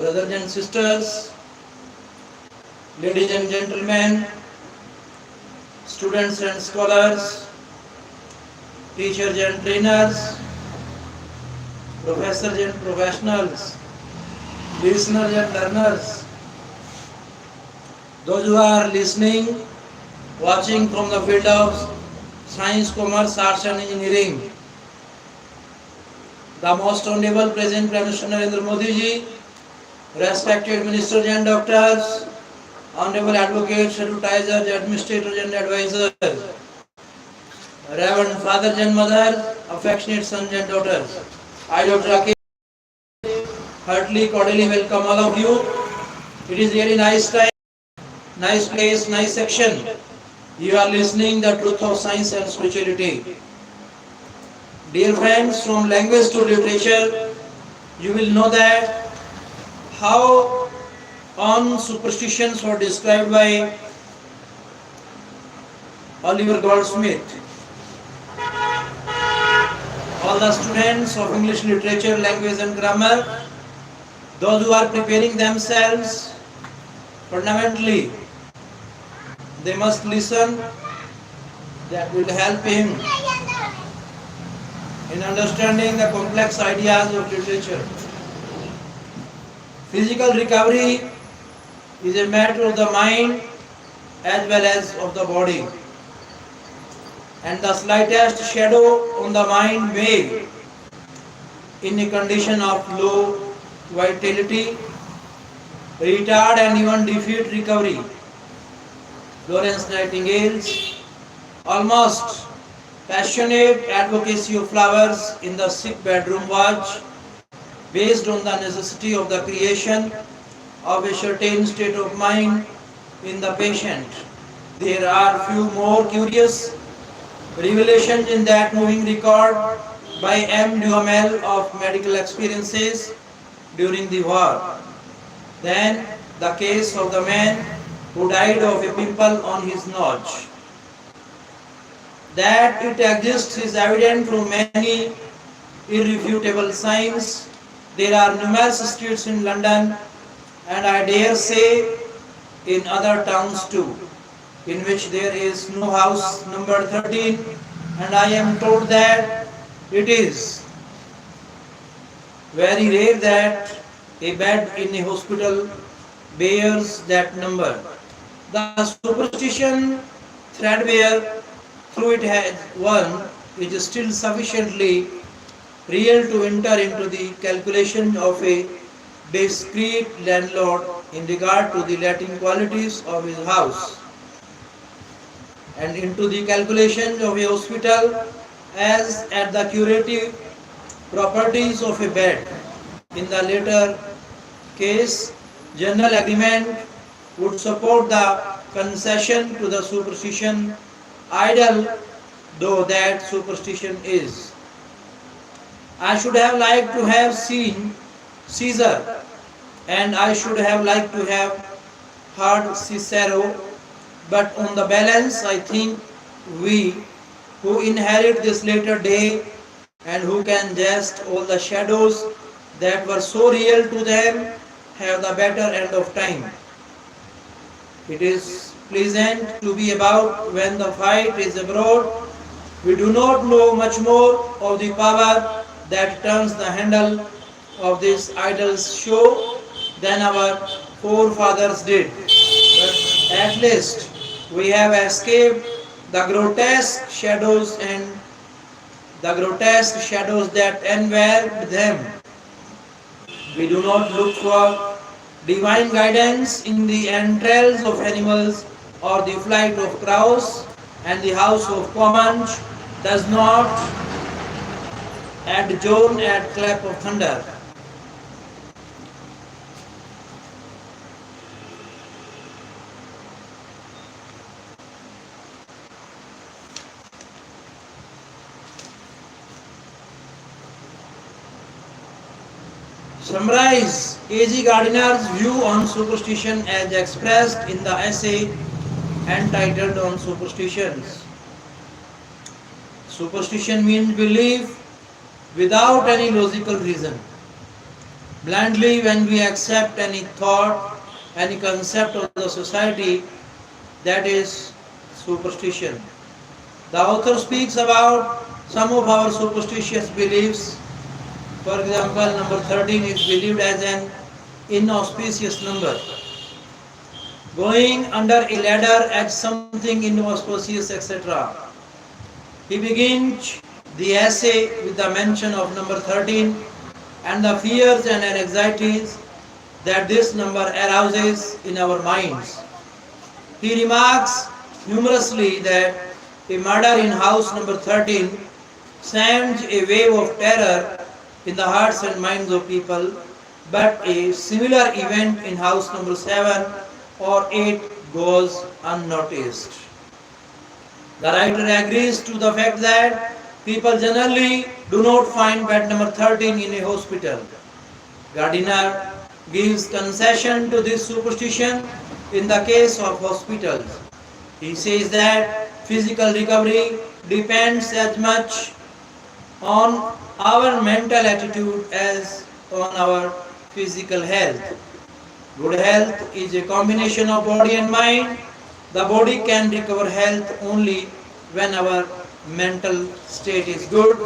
brothers and sisters, ladies and gentlemen, students and scholars, teachers and trainers, professors and professionals, listeners and learners, those who are listening, watching from the field of science, commerce, arts and engineering, the most honorable President Prime Minister Narendra Modi ji, respected ministers and doctors, honorable advocates, advertisers, administrators and advisors, reverend fathers and mothers, affectionate sons and daughters. I, Dr. Rakesh, heartily, cordially welcome all of you. It is really nice time, nice place, nice section. You are listening the truth of science and spirituality. Dear friends, from language to literature, you will know that how on superstitions were described by Oliver Goldsmith. All the students of English literature, language and grammar, those who are preparing themselves, fundamentally, they must listen. That will help him in understanding the complex ideas of literature. Physical recovery is a matter of the mind as well as of the body. And the slightest shadow on the mind may, in a condition of low vitality, retard and even defeat recovery. Florence Nightingale's almost passionate advocacy of flowers in the sick bedroom was based on the necessity of the creation of a certain state of mind in the patient. There are few more curious revelations in that moving record by M. Duhamel of medical experiences during the war. Then the case of the man who died of a pimple on his nose. That it exists is evident from many irrefutable signs. There are numerous streets in London, and I dare say in other towns too, in which there is no house number 13, and I am told that it is very rare that a bed in a hospital bears that number. The superstition threadbare through it has one is still sufficiently real to enter into the calculation of a discreet landlord in regard to the letting qualities of his house, and into the calculation of a hospital as at the curative properties of a bed. In the latter case, general agreement would support the concession to the superstition, idle though that superstition is. I should have liked to have seen Caesar, and I should have liked to have heard Cicero, but on the balance I think we who inherit this later day and who can jest all the shadows that were so real to them have the better end of time. It is pleasant to be about when the fight is abroad. We do not know much more of the power that turns the handle of this idol's show than our forefathers did. But at least we have escaped the grotesque shadows that enveloped them. We do not look for divine guidance in the entrails of animals or the flight of crows, and the House of Commons does not adjourn at clap of thunder. Summarize A.G. Gardiner's view on superstition as expressed in the essay entitled On Superstitions. Superstition means belief without any logical reason. Blindly, when we accept any thought, any concept of the society, that is superstition. The author speaks about some of our superstitious beliefs. For example, number 13 is believed as an inauspicious number. Going under a ladder as something inauspicious, etc. He begins the essay with the mention of number 13 and the fears and anxieties that this number arouses in our minds. He remarks humorously that a murder in house number 13 sends a wave of terror in the hearts and minds of people, but a similar event in house number 7 or 8 goes unnoticed. The writer agrees to the fact that people generally do not find bed number 13 in a hospital. Gardiner gives concession to this superstition in the case of hospitals. He says that physical recovery depends as much on our mental attitude as on our physical health. Good health is a combination of body and mind. The body can recover health only when our mental state is good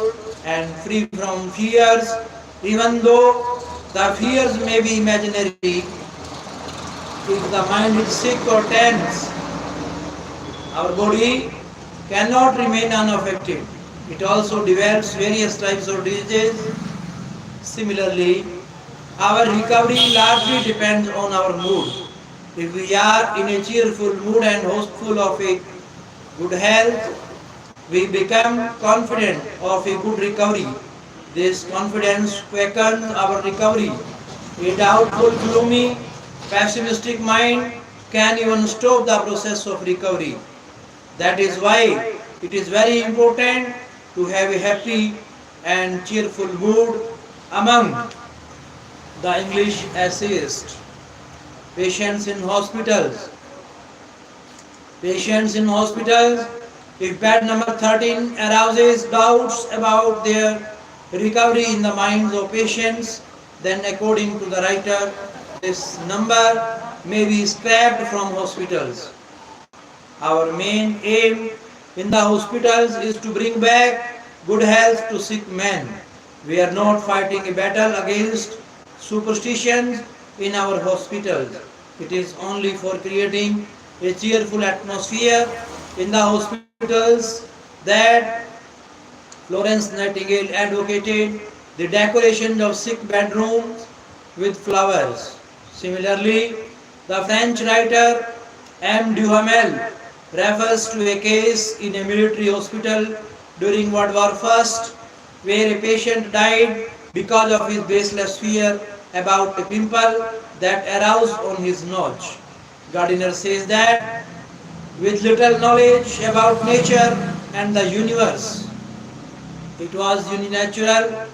and free from fears. Even though the fears may be imaginary, if the mind is sick or tense, our body cannot remain unaffected. It also develops various types of diseases. Similarly, our recovery largely depends on our mood. If we are in a cheerful mood and hopeful of a good health, we become confident of a good recovery. This confidence quickens our recovery. A doubtful, gloomy, pessimistic mind can even stop the process of recovery. That is why it is very important to have a happy and cheerful mood among the English essayist. Patients in hospitals. Patients in hospitals, if bed number 13 arouses doubts about their recovery in the minds of patients, then according to the writer, this number may be scrapped from hospitals. Our main aim in the hospitals is to bring back good health to sick men. We are not fighting a battle against superstitions in our hospitals. It is only for creating a cheerful atmosphere in the hospitals that Florence Nightingale advocated the decoration of sick bedrooms with flowers. Similarly, the French writer M. Duhamel refers to a case in a military hospital during World War I where a patient died because of his baseless fear about a pimple that aroused on his nose. Gardiner says that with little knowledge about nature and the universe, it was unnatural.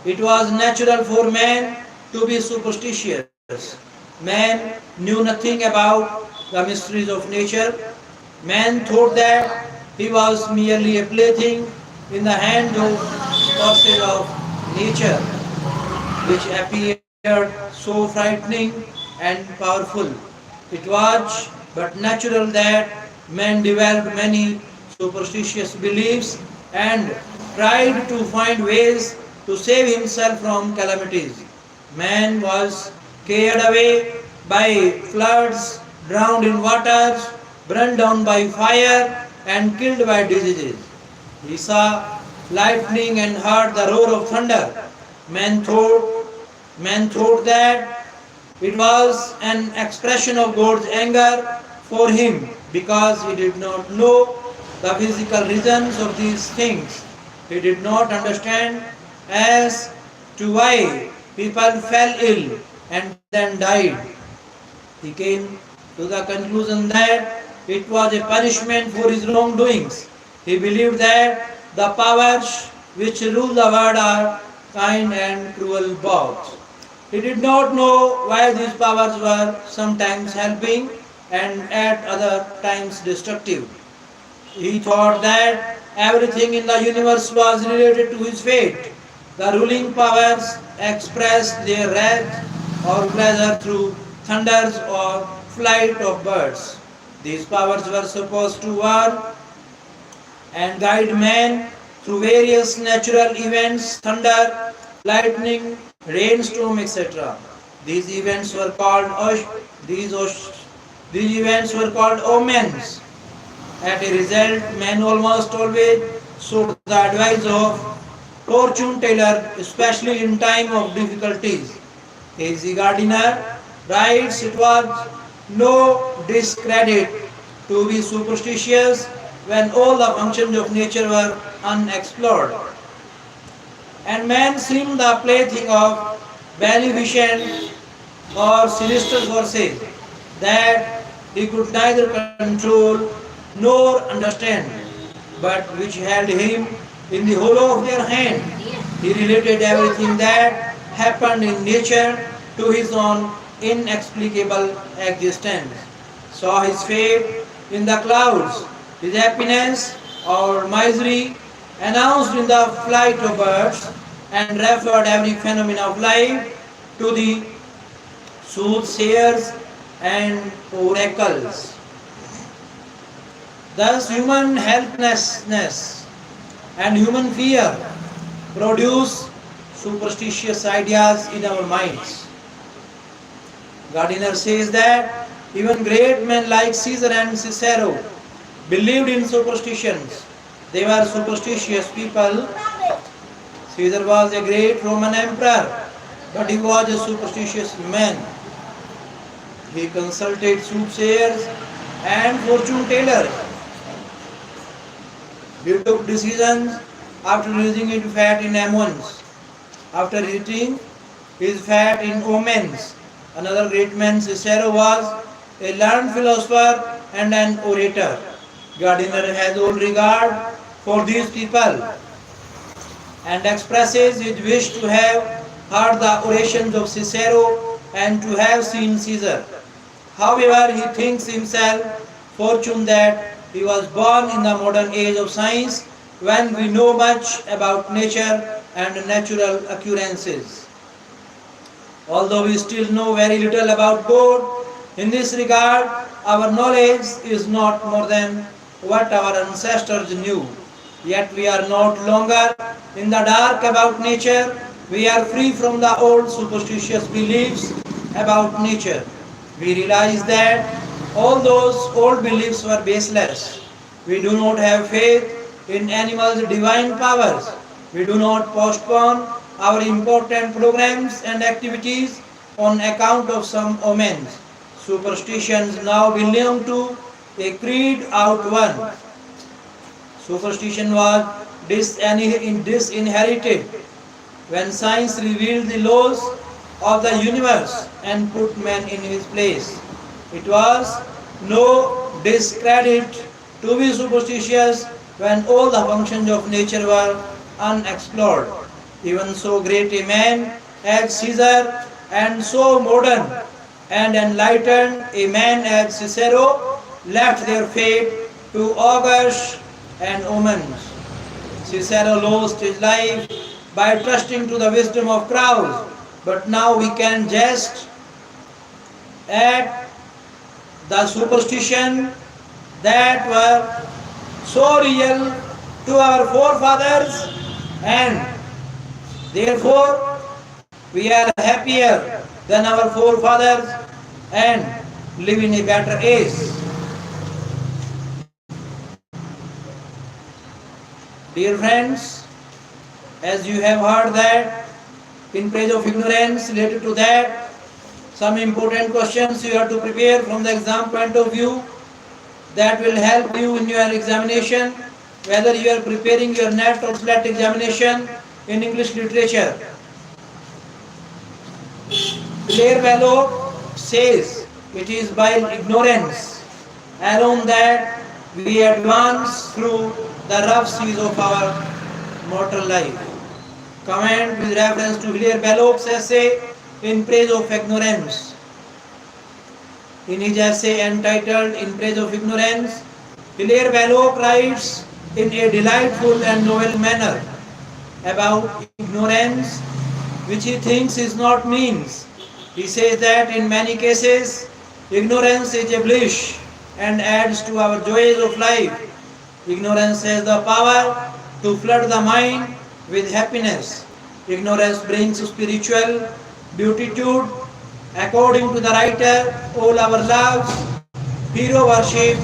It was natural for man to be superstitious. Man knew nothing about the mysteries of nature. Man thought that he was merely a plaything in the hand of forces of nature, which appeared so frightening and powerful. It was but natural that man developed many superstitious beliefs and tried to find ways to save himself from calamities. Man was carried away by floods, drowned in waters, burned down by fire, and killed by diseases. He saw lightning and heard the roar of thunder. Man thought that it was an expression of God's anger for him because he did not know the physical reasons of these things. He did not understand as to why people fell ill and then died. He came to the conclusion that it was a punishment for his wrongdoings. He believed that the powers which rule the world are kind and cruel both. He did not know why these powers were sometimes helping and at other times destructive. He thought that everything in the universe was related to his fate. The ruling powers expressed their wrath or pleasure through thunders or flight of birds. These powers were supposed to warn and guide man through various natural events, thunder, lightning, rainstorm, etc. These events were called these events were called omens. As a result, men almost always sought the advice of fortune teller, especially in time of difficulties. A.Z. Gardiner writes it was no discredit to be superstitious when all the functions of nature were unexplored. And man seemed the plaything of beneficent or sinister forces that he could neither control nor understand, but which held him in the hollow of their hand. He related everything that happened in nature to his own inexplicable existence, saw his fate in the clouds, his happiness or misery announced in the flight of birds, and referred every phenomenon of life to the soothsayers and oracles. Thus, human helplessness and human fear produce superstitious ideas in our minds. Gardiner says that even great men like Caesar and Cicero believed in superstitions. They were superstitious people. Caesar was a great Roman emperor, but he was a superstitious man. He consulted soothsayers and fortune tellers. He took decisions after losing his fat in ammons, after eating his fat in omens. Another great man, Cicero, was a learned philosopher and an orator. Gardiner has all regard for these people and expresses his wish to have heard the orations of Cicero and to have seen Caesar. However, he thinks himself fortunate that he was born in the modern age of science when we know much about nature and natural occurrences. Although we still know very little about God, in this regard, our knowledge is not more than what our ancestors knew. Yet we are not longer in the dark about nature. We are free from the old superstitious beliefs about nature. We realize that all those old beliefs were baseless. We do not have faith in animals' divine powers. We do not postpone our important programs and activities on account of some omens. Superstitions now belong to a creed out one. Superstition was disinherited when science revealed the laws of the universe and put man in his place. It was no discredit to be superstitious when all the functions of nature were unexplored. Even so great a man as Caesar and so modern and enlightened a man as Cicero left their fate to augurs and omens. Cicero lost his life by trusting to the wisdom of crowds, but now we can jest at the superstition that were so real to our forefathers, and therefore we are happier than our forefathers and live in a better age. Dear friends, as you have heard that in praise of ignorance, related to that, some important questions you have to prepare from the exam point of view that will help you in your examination, whether you are preparing your NET or SLET examination in English literature. Claire Bellow says it is by ignorance alone that we advance through the rough seas of our mortal life. Comment with reference to Claire Bellow's essay in praise of ignorance. In his essay entitled In Praise of Ignorance, Hilaire Belloc writes in a delightful and novel manner about ignorance, which he thinks is not means. He says that in many cases, ignorance is a bliss and adds to our joys of life. Ignorance has the power to flood the mind with happiness. Ignorance brings spiritual beatitude. According to the writer, all our loves, hero worship,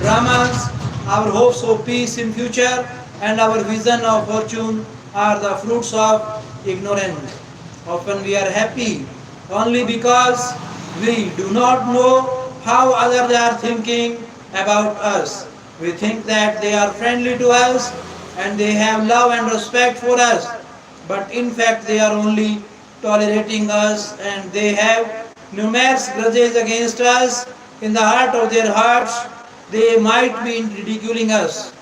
dramas, our hopes of peace in future, and our vision of fortune are the fruits of ignorance. Often we are happy only because we do not know how others are thinking about us. We think that they are friendly to us and they have love and respect for us, but in fact they are only tolerating us and they have numerous grudges against us. In the heart of their hearts, they might be ridiculing us.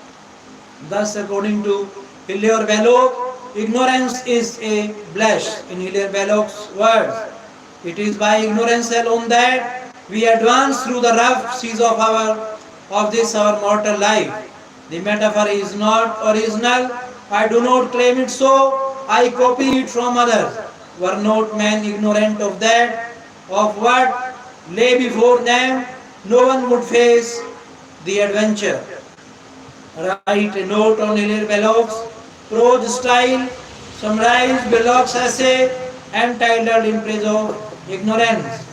Thus, according to Hilaire Belloc, ignorance is a blush. In Hilaire Belloc's words, it is by ignorance alone that we advance through the rough seas of this our mortal life. The metaphor is not original. I do not claim it so. I copy it from others. Were not men ignorant of that, of what lay before them, no one would face the adventure. Write a note on Hilaire Belloc's prose style. Summarize Belloc's essay entitled In Praise of Ignorance.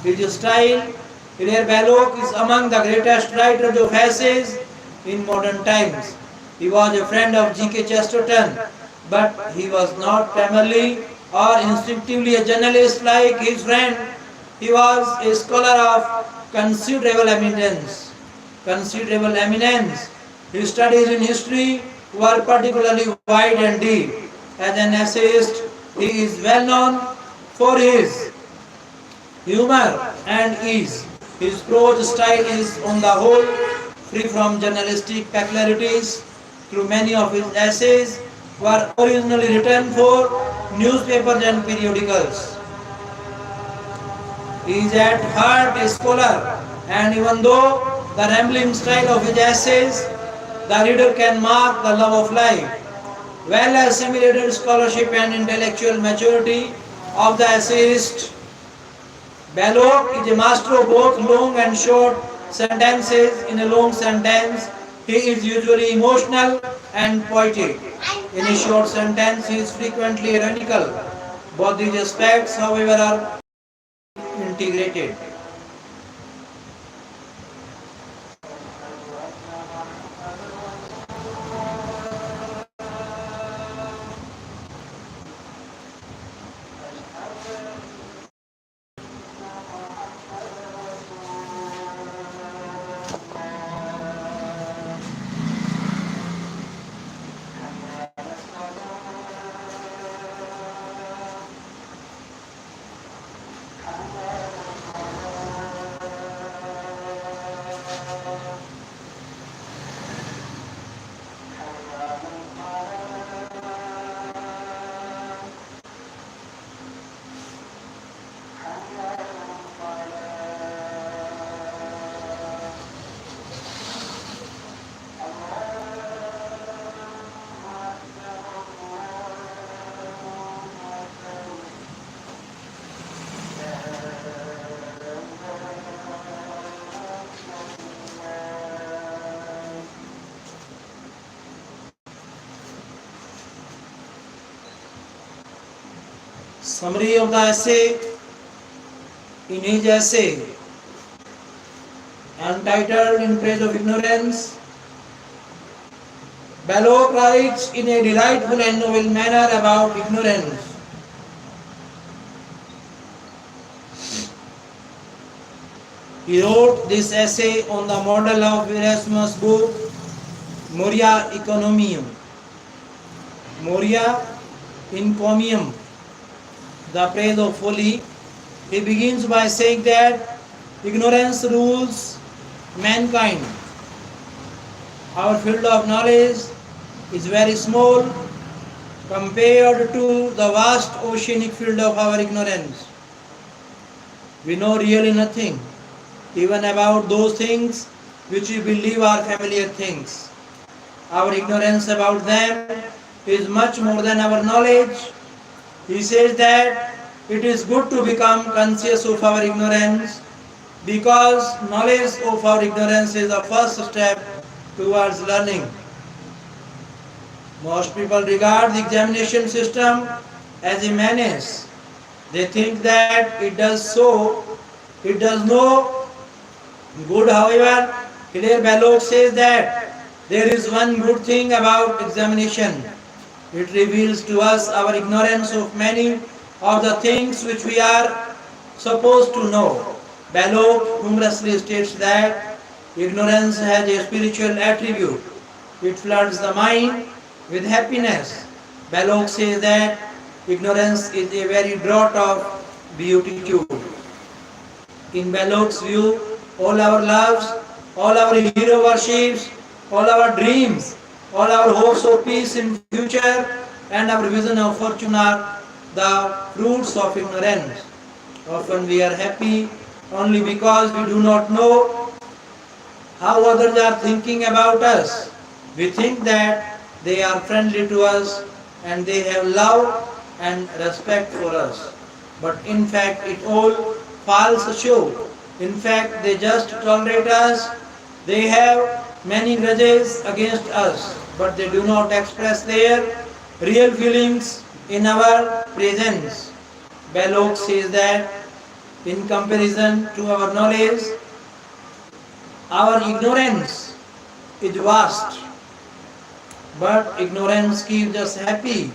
His style, Hilaire Belloc is among the greatest writers of essays in modern times. He was a friend of G.K. Chesterton, but he was not primarily or instinctively a journalist like his friend. He was a scholar of considerable eminence. His studies in history were particularly wide and deep. As an essayist, he is well known for his humor and ease. His prose style is on the whole free from journalistic peculiarities. Through many of his essays were originally written for newspapers and periodicals. He is at heart a scholar, and even though the rambling style of his essays, the reader can mark the love of life. Well assimilated scholarship and intellectual maturity of the essayist, Belloc is a master of both long and short sentences. In a long sentence, he is usually emotional and poetic. In a short sentence, he is frequently ironical. Both these aspects, however, are integrated. Summary of the essay. In his essay entitled In Praise of Ignorance, Belloc writes in a delightful and novel manner about ignorance. He wrote this essay on the model of Erasmus' book Moria Economium. Moria Encomium, the praise of folly. He begins by saying that ignorance rules mankind. Our field of knowledge is very small compared to the vast oceanic field of our ignorance. We know really nothing, even about those things which we believe are familiar things. Our ignorance about them is much more than our knowledge. He says that it is good to become conscious of our ignorance because knowledge of our ignorance is the first step towards learning. Most people regard the examination system as a menace. They think that it does no good. However, Hilaire Belloc says that there is one good thing about examination. It reveals to us our ignorance of many of the things which we are supposed to know. Belloc humorously states that ignorance has a spiritual attribute. It floods the mind with happiness. Belloc says that ignorance is a very draught of beatitude. In Belloc's view, all our loves, all our hero worships, all our dreams, all our hopes of peace in future, and our vision of fortune are the fruits of ignorance. Often we are happy only because we do not know how others are thinking about us. We think that they are friendly to us and they have love and respect for us. But in fact, it all falls short. In fact, they just tolerate us. They have many grudges against us, but they do not express their real feelings in our presence. Belloc says that in comparison to our knowledge, our ignorance is vast, but ignorance keeps us happy.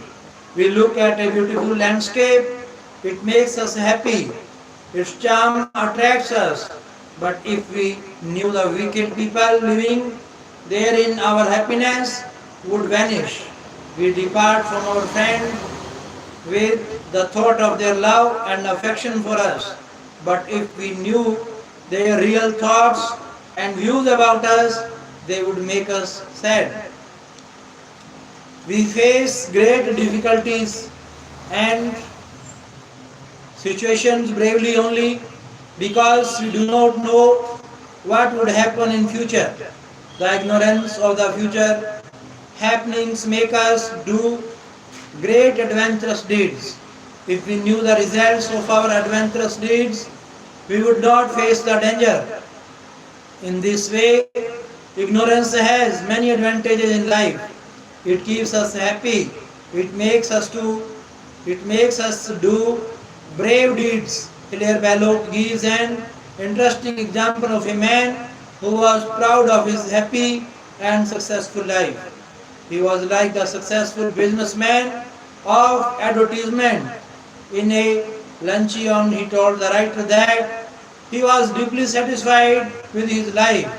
We look at a beautiful landscape, it makes us happy. Its charm attracts us. But if we knew the wicked people living therein, our happiness would vanish. We depart from our friend with the thought of their love and affection for us. But if we knew their real thoughts and views about us, they would make us sad. We face great difficulties and situations bravely only because we do not know what would happen in future. The ignorance of the future happenings make us do great adventurous deeds. If we knew the results of our adventurous deeds, we would not face the danger. In this way, ignorance has many advantages in life. It keeps us happy. It makes us do brave deeds. Hilaire Belloc gives an interesting example of a man who was proud of his happy and successful life. He was like the successful businessman of advertisement. In a luncheon, he told the writer that he was deeply satisfied with his life.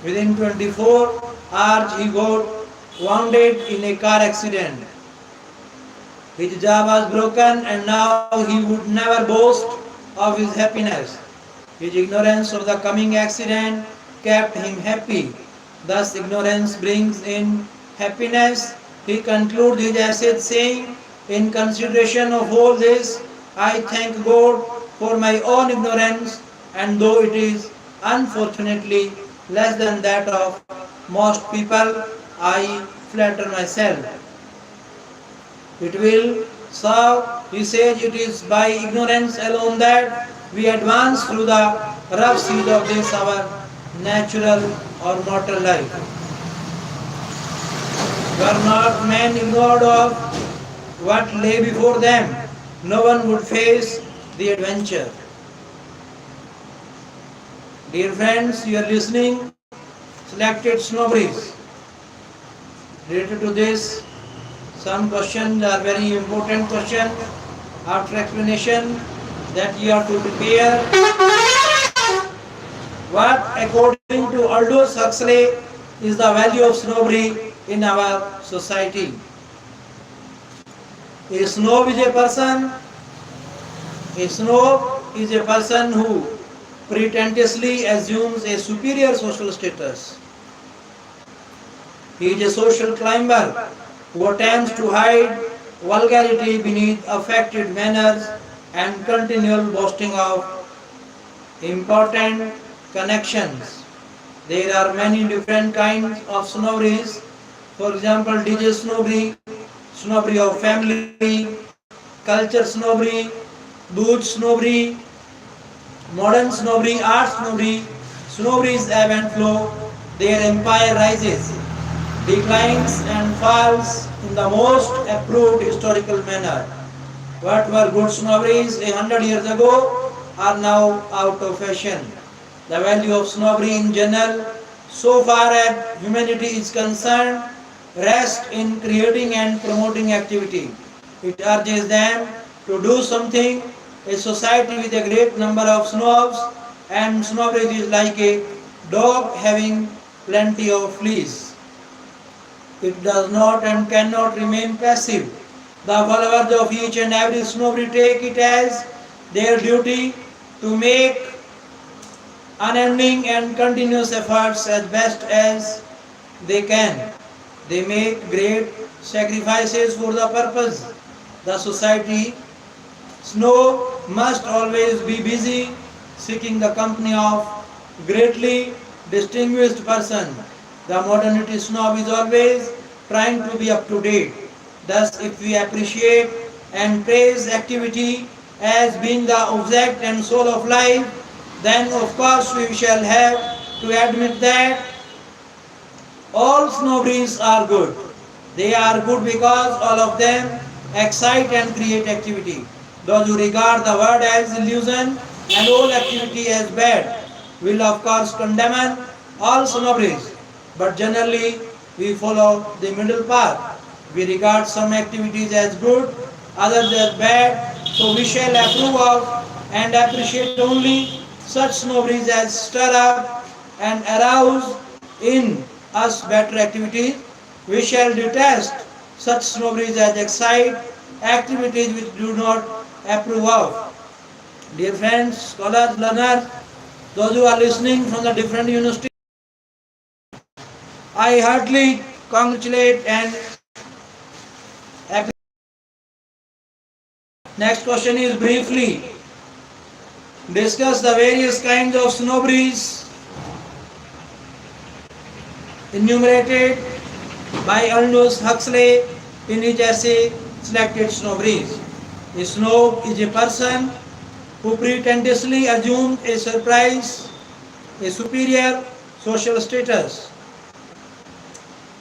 Within 24 hours, he got wounded in a car accident. His jaw was broken and now he would never boast of his happiness. His ignorance of the coming accident kept him happy. Thus ignorance brings in happiness. He concludes his essay saying, in consideration of all this, I thank God for my own ignorance, and though it is unfortunately less than that of most people, I flatter myself. It will serve, he says, it is by ignorance alone that we advance through the rough seas of this our natural or mortal life. Were not men ignored of what lay before them, no one would face the adventure. Dear friends, you are listening selected snowberries. Related to this, some questions are very important questions. After explanation that you have to prepare. What, according to Aldous Huxley, is the value of snowberry in our society? A snob is a person who pretentiously assumes a superior social status. He is a social climber who attempts to hide vulgarity beneath affected manners and continual boasting of important connections. There are many different kinds of snowberries. For example, DJ snowberry, snobbery of family, culture snobbery, boots snobbery, modern snobbery, art snobbery. Snobberies ebb and flow, their empire rises, declines and falls in the most approved historical manner. What were good snobberies 100 years ago are now out of fashion. The value of snobbery in general, so far as humanity is concerned, rests in creating and promoting activity. It urges them to do something. A society with a great number of snobs and snobbery is like a dog having plenty of fleas. It does not and cannot remain passive. The followers of each and every snobbery take it as their duty to make unending and continuous efforts as best as they can. They make great sacrifices for the purpose. The society snow must always be busy seeking the company of greatly distinguished person. The modernity snob is always trying to be up to date. Thus, if we appreciate and praise activity as being the object and soul of life, then of course we shall have to admit that all snobberies are good. They are good because all of them excite and create activity. Those who regard the word as illusion and all activity as bad will of course condemn all snobberies. But generally we follow the middle path. We regard some activities as good, others as bad, so we shall approve of and appreciate only such snobberies as stir up and arouse in us better activities. We shall detest such snobberies as excite activities which do not approve of. Dear friends, scholars, learners, those who are listening from the different universities, I heartily congratulate and next question is briefly discuss the various kinds of snobberies enumerated by Aldous Huxley in his essay Selected Snobberies. A snob is a person who pretentiously assumes a superior social status.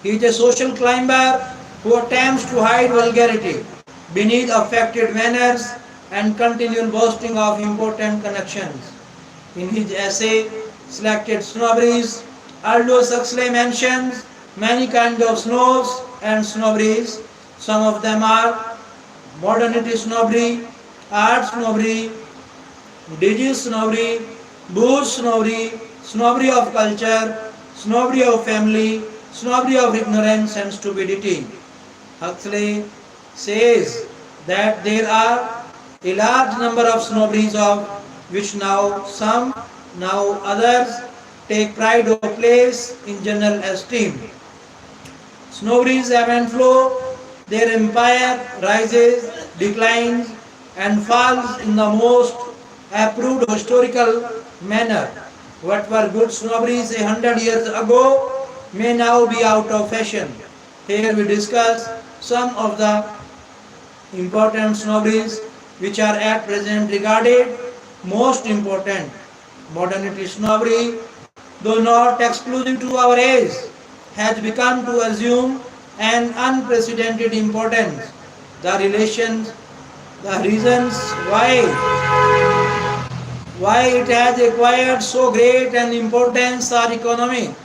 He is a social climber who attempts to hide vulgarity beneath affected manners and continual boasting of important connections. In his essay, Selected Snobberies, Aldous Huxley mentions many kinds of snobs and snobberies. Some of them are modernity snobbery, art snobbery, digi snobbery, bourge snobbery, snobbery of culture, snobbery of family, snobbery of ignorance and stupidity. Huxley says that there are a large number of snobberies of which now some, now others take pride or place in general esteem. Snobberies ebb and flow, their empire rises, declines and falls in the most approved historical manner. What were good snobberies 100 years ago may now be out of fashion. Here we discuss some of the important snobberies which are at present regarded most important. Modernity snobbery, though not exclusive to our age, has become to assume an unprecedented importance. The relations, the reasons why it has acquired so great an importance are economic.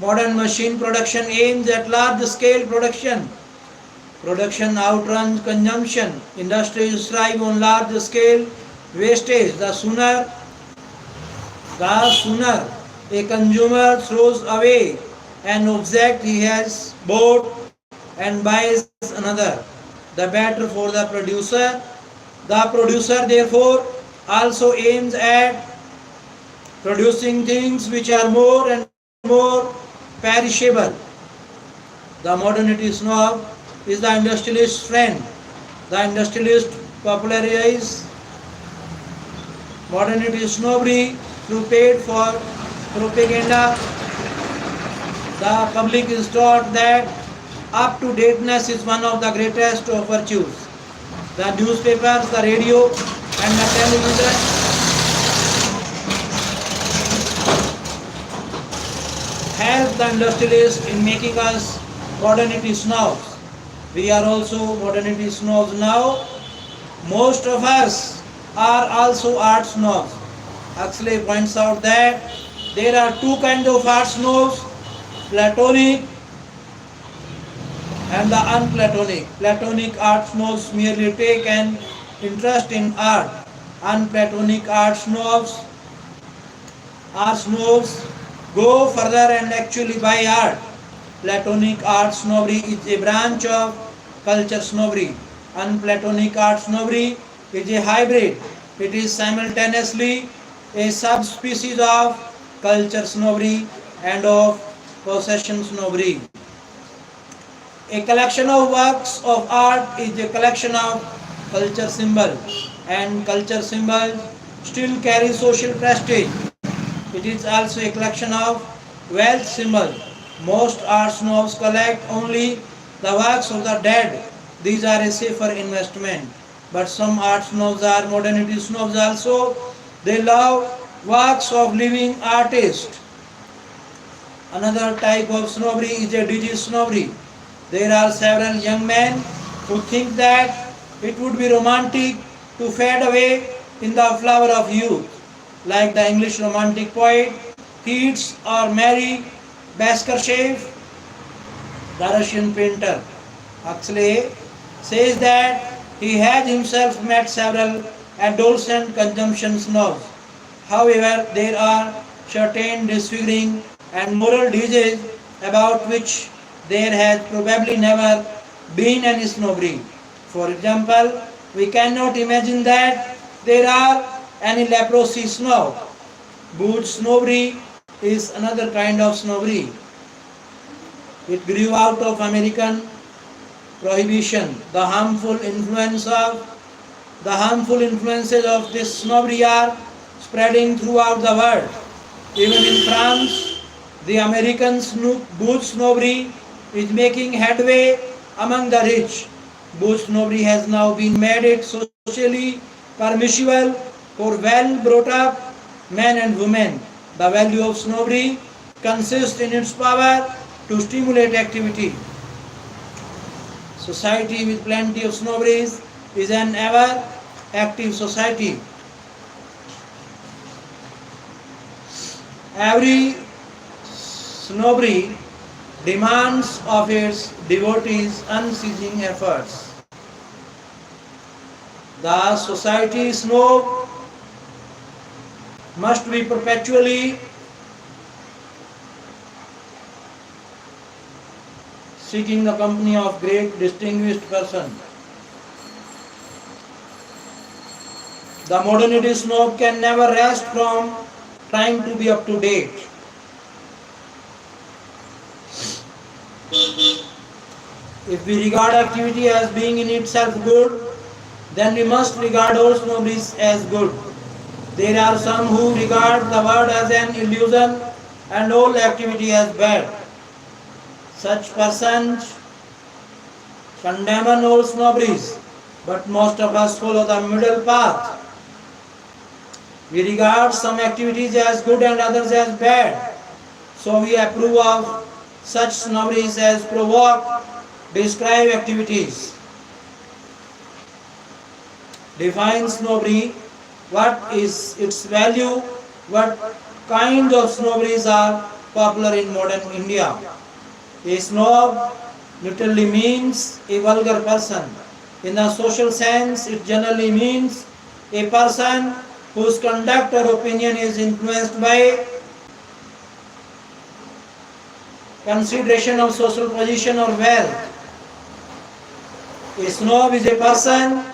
Modern machine production aims at large scale production. Production outruns consumption. Industries thrive on large scale wastage. The sooner a consumer throws away an object he has bought and buys another, the better for the producer. The producer therefore also aims at producing things which are more and more perishable. The modernity snob is the industrialist friend. The industrialist popularizes modernity snobbery through paid for propaganda. The public is taught that Up-to-dateness is one of the greatest of virtues. The newspapers, the radio, and the television help the industrialists in making us modernity snobs. We are also modernity snobs now. Most of us are also art snobs. Huxley points out that there are two kinds of art snobs, Platonic and the unplatonic. Platonic art snobs merely take an interest in art. Unplatonic art snobs go further and actually buy art. Platonic art snobbery is a branch of culture snobbery. Unplatonic art snobbery is a hybrid. It is simultaneously a subspecies of culture snobbery and of possession snobbery. A collection of works of art is a collection of culture symbols, and culture symbols still carry social prestige. It is also a collection of wealth symbols. Most art snobs collect only the works of the dead. These are a safer investment. But some art snobs are modernity snobs also. They love works of living artists. Another type of snobbery is a digi snobbery. There are several young men who think that it would be romantic to fade away in the flower of youth, like the English romantic poet Keats or Mary Baskerville, the Russian painter. Huxley says that he has himself met several adolescent consumption snobs. However, there are certain disfiguring and moral diseases about which there has probably never been any snobbery. For example, we cannot imagine that there are any leprosy snob. Boot snobbery is another kind of snobbery. It grew out of American prohibition. The harmful influences of this snobbery are spreading throughout the world. Even in France, the American boot snobbery is making headway among the rich. Boot snobbery has now been made it socially permissible for well-brought-up men and women. The value of snobbery consists in its power to stimulate activity. Society with plenty of snobberies is an ever-active society. Every snobbery demands of its devotees unceasing efforts. The society snob must be perpetually seeking the company of great distinguished person. The modernity snob can never rest from trying to be up to date. If we regard activity as being in itself good, then we must regard all snobberies as good. There are some who regard the world as an illusion and all activity as bad. Such persons condemn all snobberies, but most of us follow the middle path. We regard some activities as good and others as bad. So we approve of such snobberies as provoke, describe activities. Define snobbery, what is its value, what kind of snobberies are popular in modern India. A snob literally means a vulgar person. In the social sense, it generally means a person whose conduct or opinion is influenced by consideration of social position or wealth. A snob is a person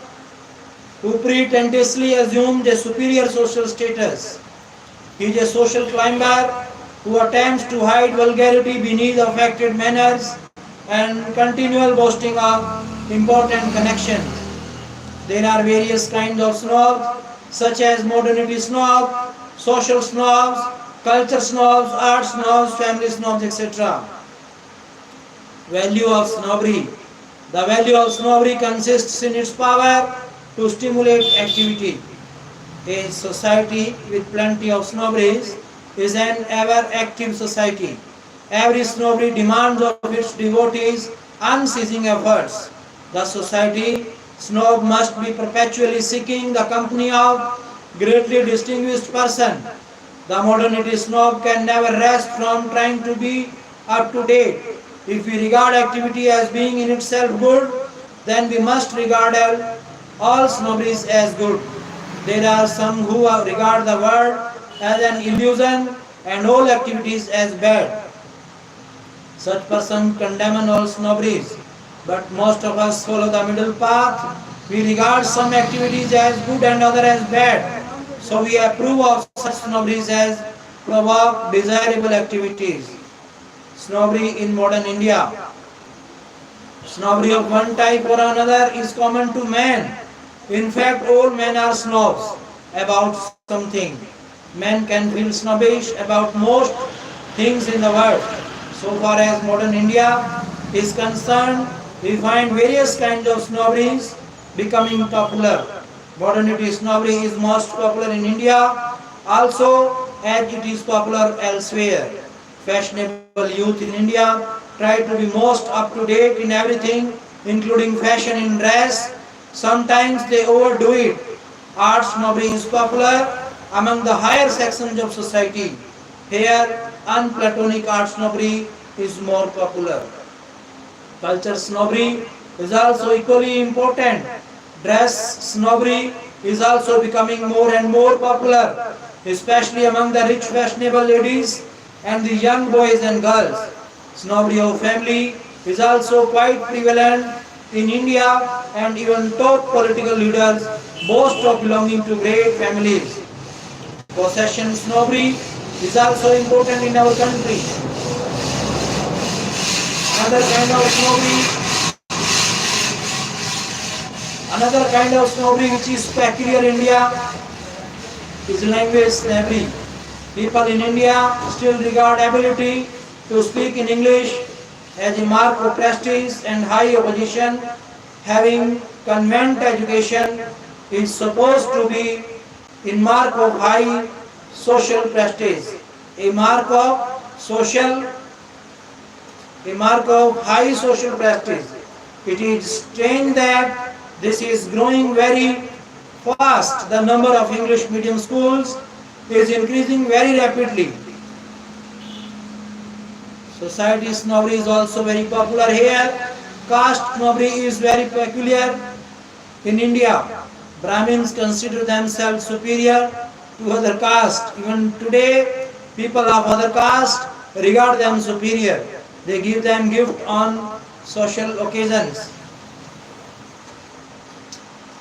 who pretentiously assumes a superior social status. He is a social climber who attempts to hide vulgarity beneath affected manners and continual boasting of important connections. There are various kinds of snobs, such as modernity snob, social snobs, culture snobs, art snobs, family snobs, etc. Value of snobbery. The value of snobbery consists in its power to stimulate activity. A society with plenty of snobberies is an ever active society. Every snobbery demands of its devotees unceasing efforts. The society snob must be perpetually seeking the company of greatly distinguished person. The modernity snob can never rest from trying to be up to date. If we regard activity as being in itself good, then we must regard all snobberies as good. There are some who regard the world as an illusion and all activities as bad. Such persons condemn all snobberies, but most of us follow the middle path. We regard some activities as good and other as bad. So we approve of such snobberies as provoke desirable activities. Snobbery in modern India. Snobbery of one type or another is common to men. In fact, all men are snobs about something. Men can feel snobbish about most things in the world. So far as modern India is concerned, we find various kinds of snobberies becoming popular. Modernity snobbery is most popular in India, also as it is popular elsewhere. Fashionable youth in India try to be most up to date in everything, including fashion in dress. Sometimes they overdo it. Art snobbery is popular among the higher sections of society. Here, unplatonic art snobbery is more popular. Culture snobbery is also equally important. Dress snobbery is also becoming more and more popular, especially among the rich fashionable ladies and the young boys and girls. Snobbery of family is also quite prevalent in India, and even top political leaders boast of belonging to great families. Possession snobbery is also important in our country. Another kind of snobbery, which is peculiar in India is language snobbery. People in India still regard ability to speak in English as a mark of prestige and high position. Having convent education is supposed to be in mark of high social prestige, a mark of social high social prestige. It is strange that this is growing very fast. The number of English medium schools is increasing very rapidly. Society snobbery is also very popular here. Caste snobbery is very peculiar in India. Brahmins consider themselves superior to other caste. Even today, people of other caste regard them superior. They give them gift on social occasions.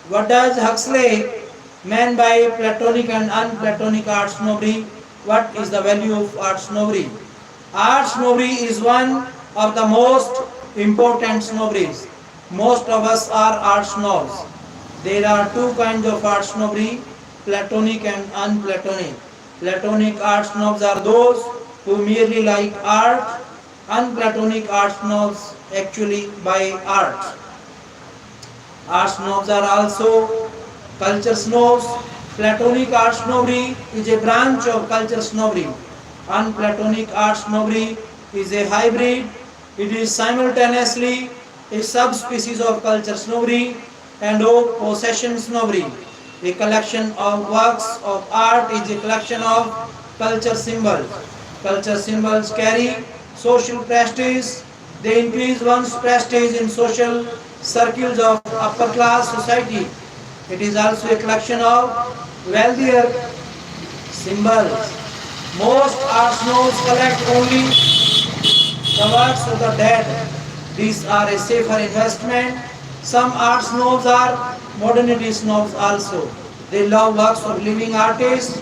What does Huxley mean by platonic and unplatonic art snobbery? What is the value of art snobbery? Art snobbery is one of the most important snobberies. Most of us are art snobs. There are two kinds of art snobbery, platonic and unplatonic. Platonic art snobs are those who merely like art. Unplatonic art snobs actually buy art. Art snobs are also culture snobs. Platonic art snobbery is a branch of culture snobbery. Unplatonic art snobbery is a hybrid. It is simultaneously a subspecies of culture snobbery and of possession snobbery. A collection of works of art is a collection of culture symbols. Culture symbols carry social prestige. They increase one's prestige in social circles of upper class society. It is also a collection of wealthier symbols. Most art snobs collect only the works of the dead. These are a safer investment. Some art snobs are modernity snobs also. They love works of living artists.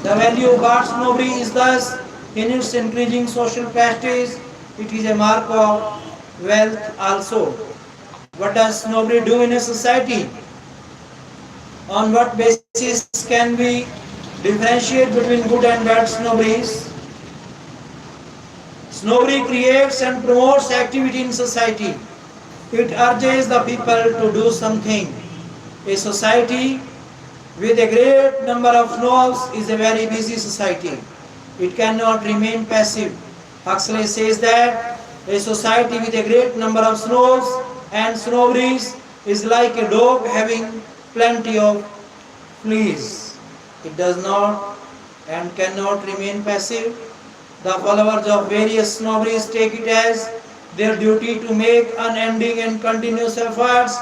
The value of art snobbery is thus in its increasing social prestige. It is a mark of wealth also. What does snobbery do in a society? On what basis can we differentiate between good and bad snobberies? Snobbery creates and promotes activity in society. It urges the people to do something. A society with a great number of snobs is a very busy society. It cannot remain passive. Huxley says that a society with a great number of snobs and snobberies is like a dog having plenty of fleas. It does not and cannot remain passive. The followers of various snobberies take it as their duty to make unending and continuous efforts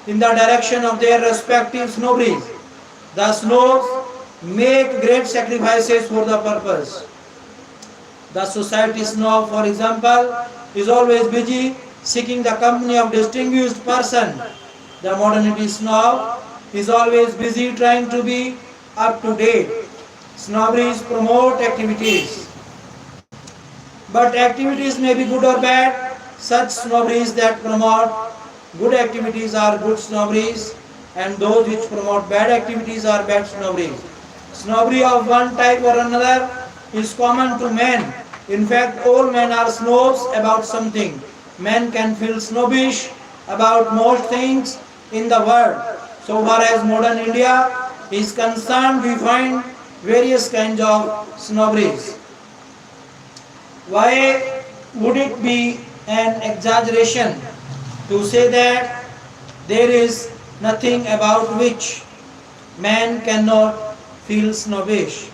in the direction of their respective snobberies. The snobs make great sacrifices for the purpose. The society snob, for example, is always busy seeking the company of distinguished person. The modernity snob is always busy trying to be up to date. Snobberies promote activities. But activities may be good or bad. Such snobberies that promote good activities are good snobberies, and those which promote bad activities are bad snobberies. Snobbery of one type or another is common to men. In fact, all men are snobs about something. Men can feel snobbish about most things in the world. So far as modern India is concerned, we find various kinds of snobberies. Why would it be an exaggeration to say that there is nothing about which man cannot feel snobbish?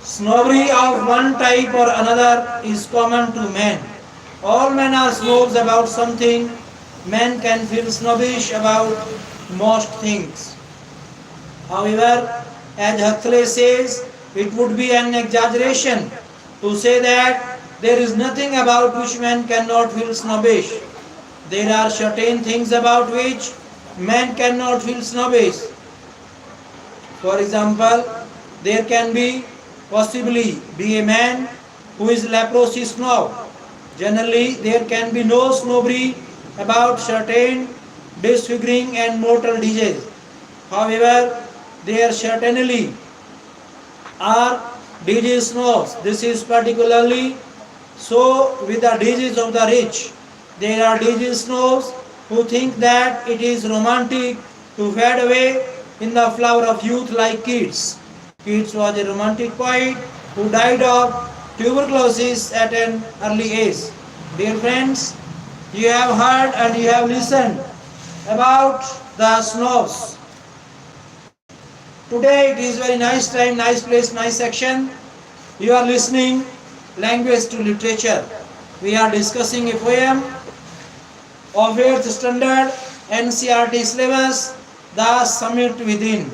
Snobbery of one type or another is common to men. All men are snobs about something. Men can feel snobbish about most things. However, as Huxley says, it would be an exaggeration to say that there is nothing about which man cannot feel snobbish. There are certain things about which man cannot feel snobbish. For example, there can possibly be a man who is leprosy snob. Generally, there can be no snobbery about certain disfiguring and mortal diseases. However, there certainly are disease snobs. This is particularly so with the disease of the rich. There are disease snobs who think that it is romantic to fade away in the flower of youth like Keats. Keats was a romantic poet who died of tuberculosis at an early age. Dear friends, you have heard and you have listened about the snobs. Today it is very nice time, nice place, nice section. You are listening language to literature. We are discussing a poem of 8th standard NCERT syllabus, The Summit Within.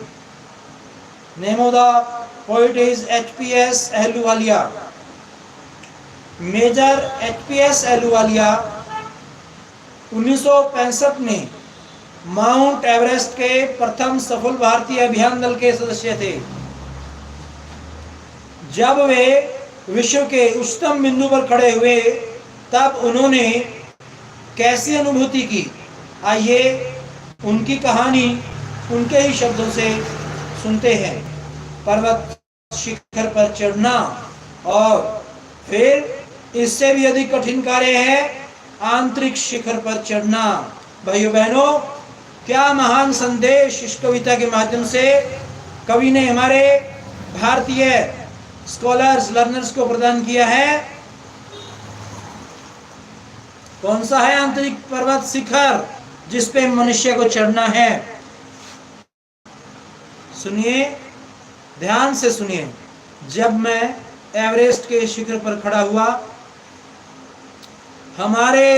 Name of the poet is H.P.S. Ahluwalia. Major H.P.S. ahluwalia 1965 में mount Everest के प्रथम सफल भारतीय अभियान दल के सदस्य थे। जब वे विश्व के उच्चतम बिंदु पर खड़े हुए तब उन्होंने कैसी अनुभूति की, आइए उनकी कहानी उनके ही शब्दों से सुनते हैं। पर्वत शिखर पर चढ़ना और फिर इससे भी अधिक कठिन कार्य है आंतरिक शिखर पर चढ़ना। भाइयों बहनों, क्या महान संदेश इस कविता के माध्यम से कवि ने हमारे भारतीय स्कॉलर्स लर्नर्स को प्रदान किया है। कौन सा है आंतरिक पर्वत शिखर जिस पे मनुष्य को चढ़ना है? सुनिए, ध्यान से सुनिए। जब मैं एवरेस्ट के शिखर पर खड़ा हुआ, हमारे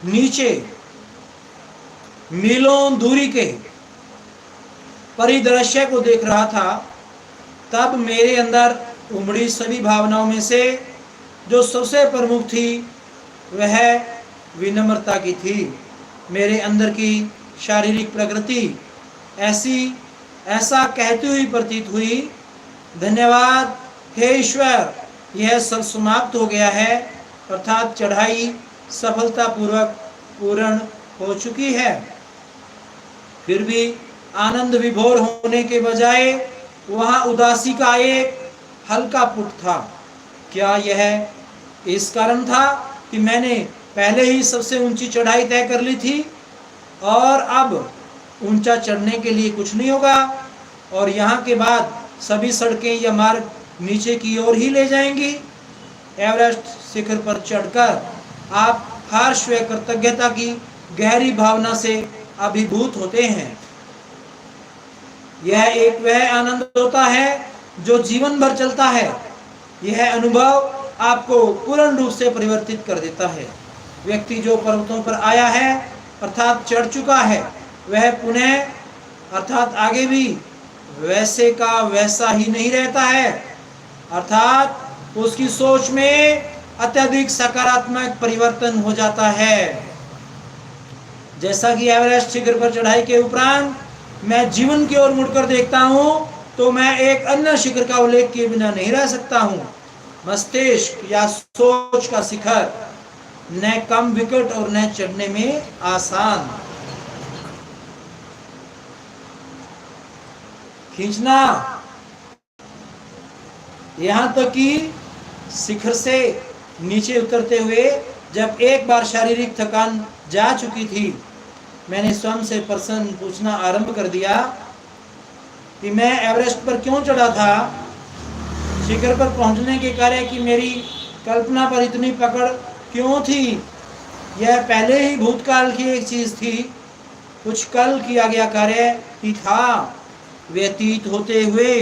नीचे मीलों दूरी के परिदृश्य को देख रहा था, तब मेरे अंदर उमड़ी सभी भावनाओं में से जो सबसे प्रमुख थी वह विनम्रता की थी। मेरे अंदर की शारीरिक प्रकृति ऐसा कहती हुई प्रतीत हुई, धन्यवाद हे ईश्वर, यह सब समाप्त हो गया है, अर्थात चढ़ाई सफलतापूर्वक पूर्ण हो चुकी है। फिर भी आनंद विभोर होने के बजाय वहाँ उदासी का एक हल्का पुट था। क्या यह इस कारण था कि मैंने पहले ही सबसे ऊंची चढ़ाई तय कर ली थी और अब ऊंचा चढ़ने के लिए कुछ नहीं होगा, और यहाँ के बाद सभी सड़कें या मार्ग नीचे की ओर ही ले जाएंगी। एवरेस्ट शिखर पर चढ़कर आप हर्ष व कृतज्ञता की गहरी भावना से अभिभूत होते हैं। यह एक वह आनंद होता है जो जीवन भर चलता है। यह अनुभव आपको पूर्ण रूप से परिवर्तित कर देता है। व्यक्ति जो पर्वतों पर आया है अर्थात चढ़ चुका है, वह पुनः अर्थात आगे भी वैसे का वैसा ही नहीं रहता है, अर्थात उसकी सोच में अत्यधिक सकारात्मक परिवर्तन हो जाता है। जैसा कि एवरेस्ट शिखर पर चढ़ाई के उपरांत मैं जीवन की ओर मुड़कर देखता हूँ तो मैं एक अन्य शिखर का उल्लेख किए बिना नहीं रह सकता हूँ। मस्तिष्क या सोच का शिखर न कम विकट और न चढ़ने में आसान। खींचना, यहाँ तक कि शिखर से नीचे उतरते हुए जब एक बार शारीरिक थकान जा चुकी थी, मैंने स्वयं से प्रश्न पूछना आरंभ कर दिया कि मैं एवरेस्ट पर क्यों चढ़ा था। शिखर पर पहुंचने के कार्य की मेरी कल्पना पर इतनी पकड़ क्यों थी। यह पहले ही भूतकाल की एक चीज थी, कुछ कल किया गया कार्य ही था। व्यतीत होते हुए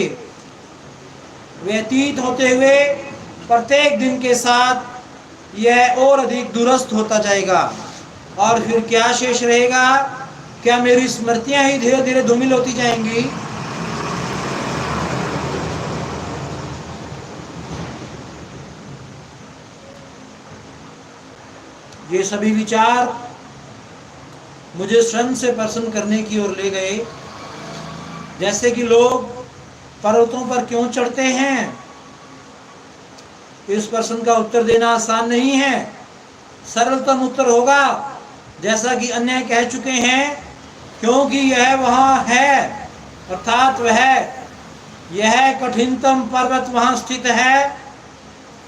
प्रत्येक दिन के साथ यह और अधिक दूरस्थ होता जाएगा, और फिर क्या शेष रहेगा? क्या मेरी स्मृतियां ही धीरे धीरे धूमिल होती जाएंगी? ये सभी विचार मुझे स्वयं से प्रश्न करने की ओर ले गए। जैसे कि लोग पर्वतों पर क्यों चढ़ते हैं, इस प्रश्न का उत्तर देना आसान नहीं है। सरलतम उत्तर होगा, जैसा कि अन्य कह चुके हैं, क्योंकि यह वहाँ है, अर्थात यह कठिनतम पर्वत वहाँ स्थित है।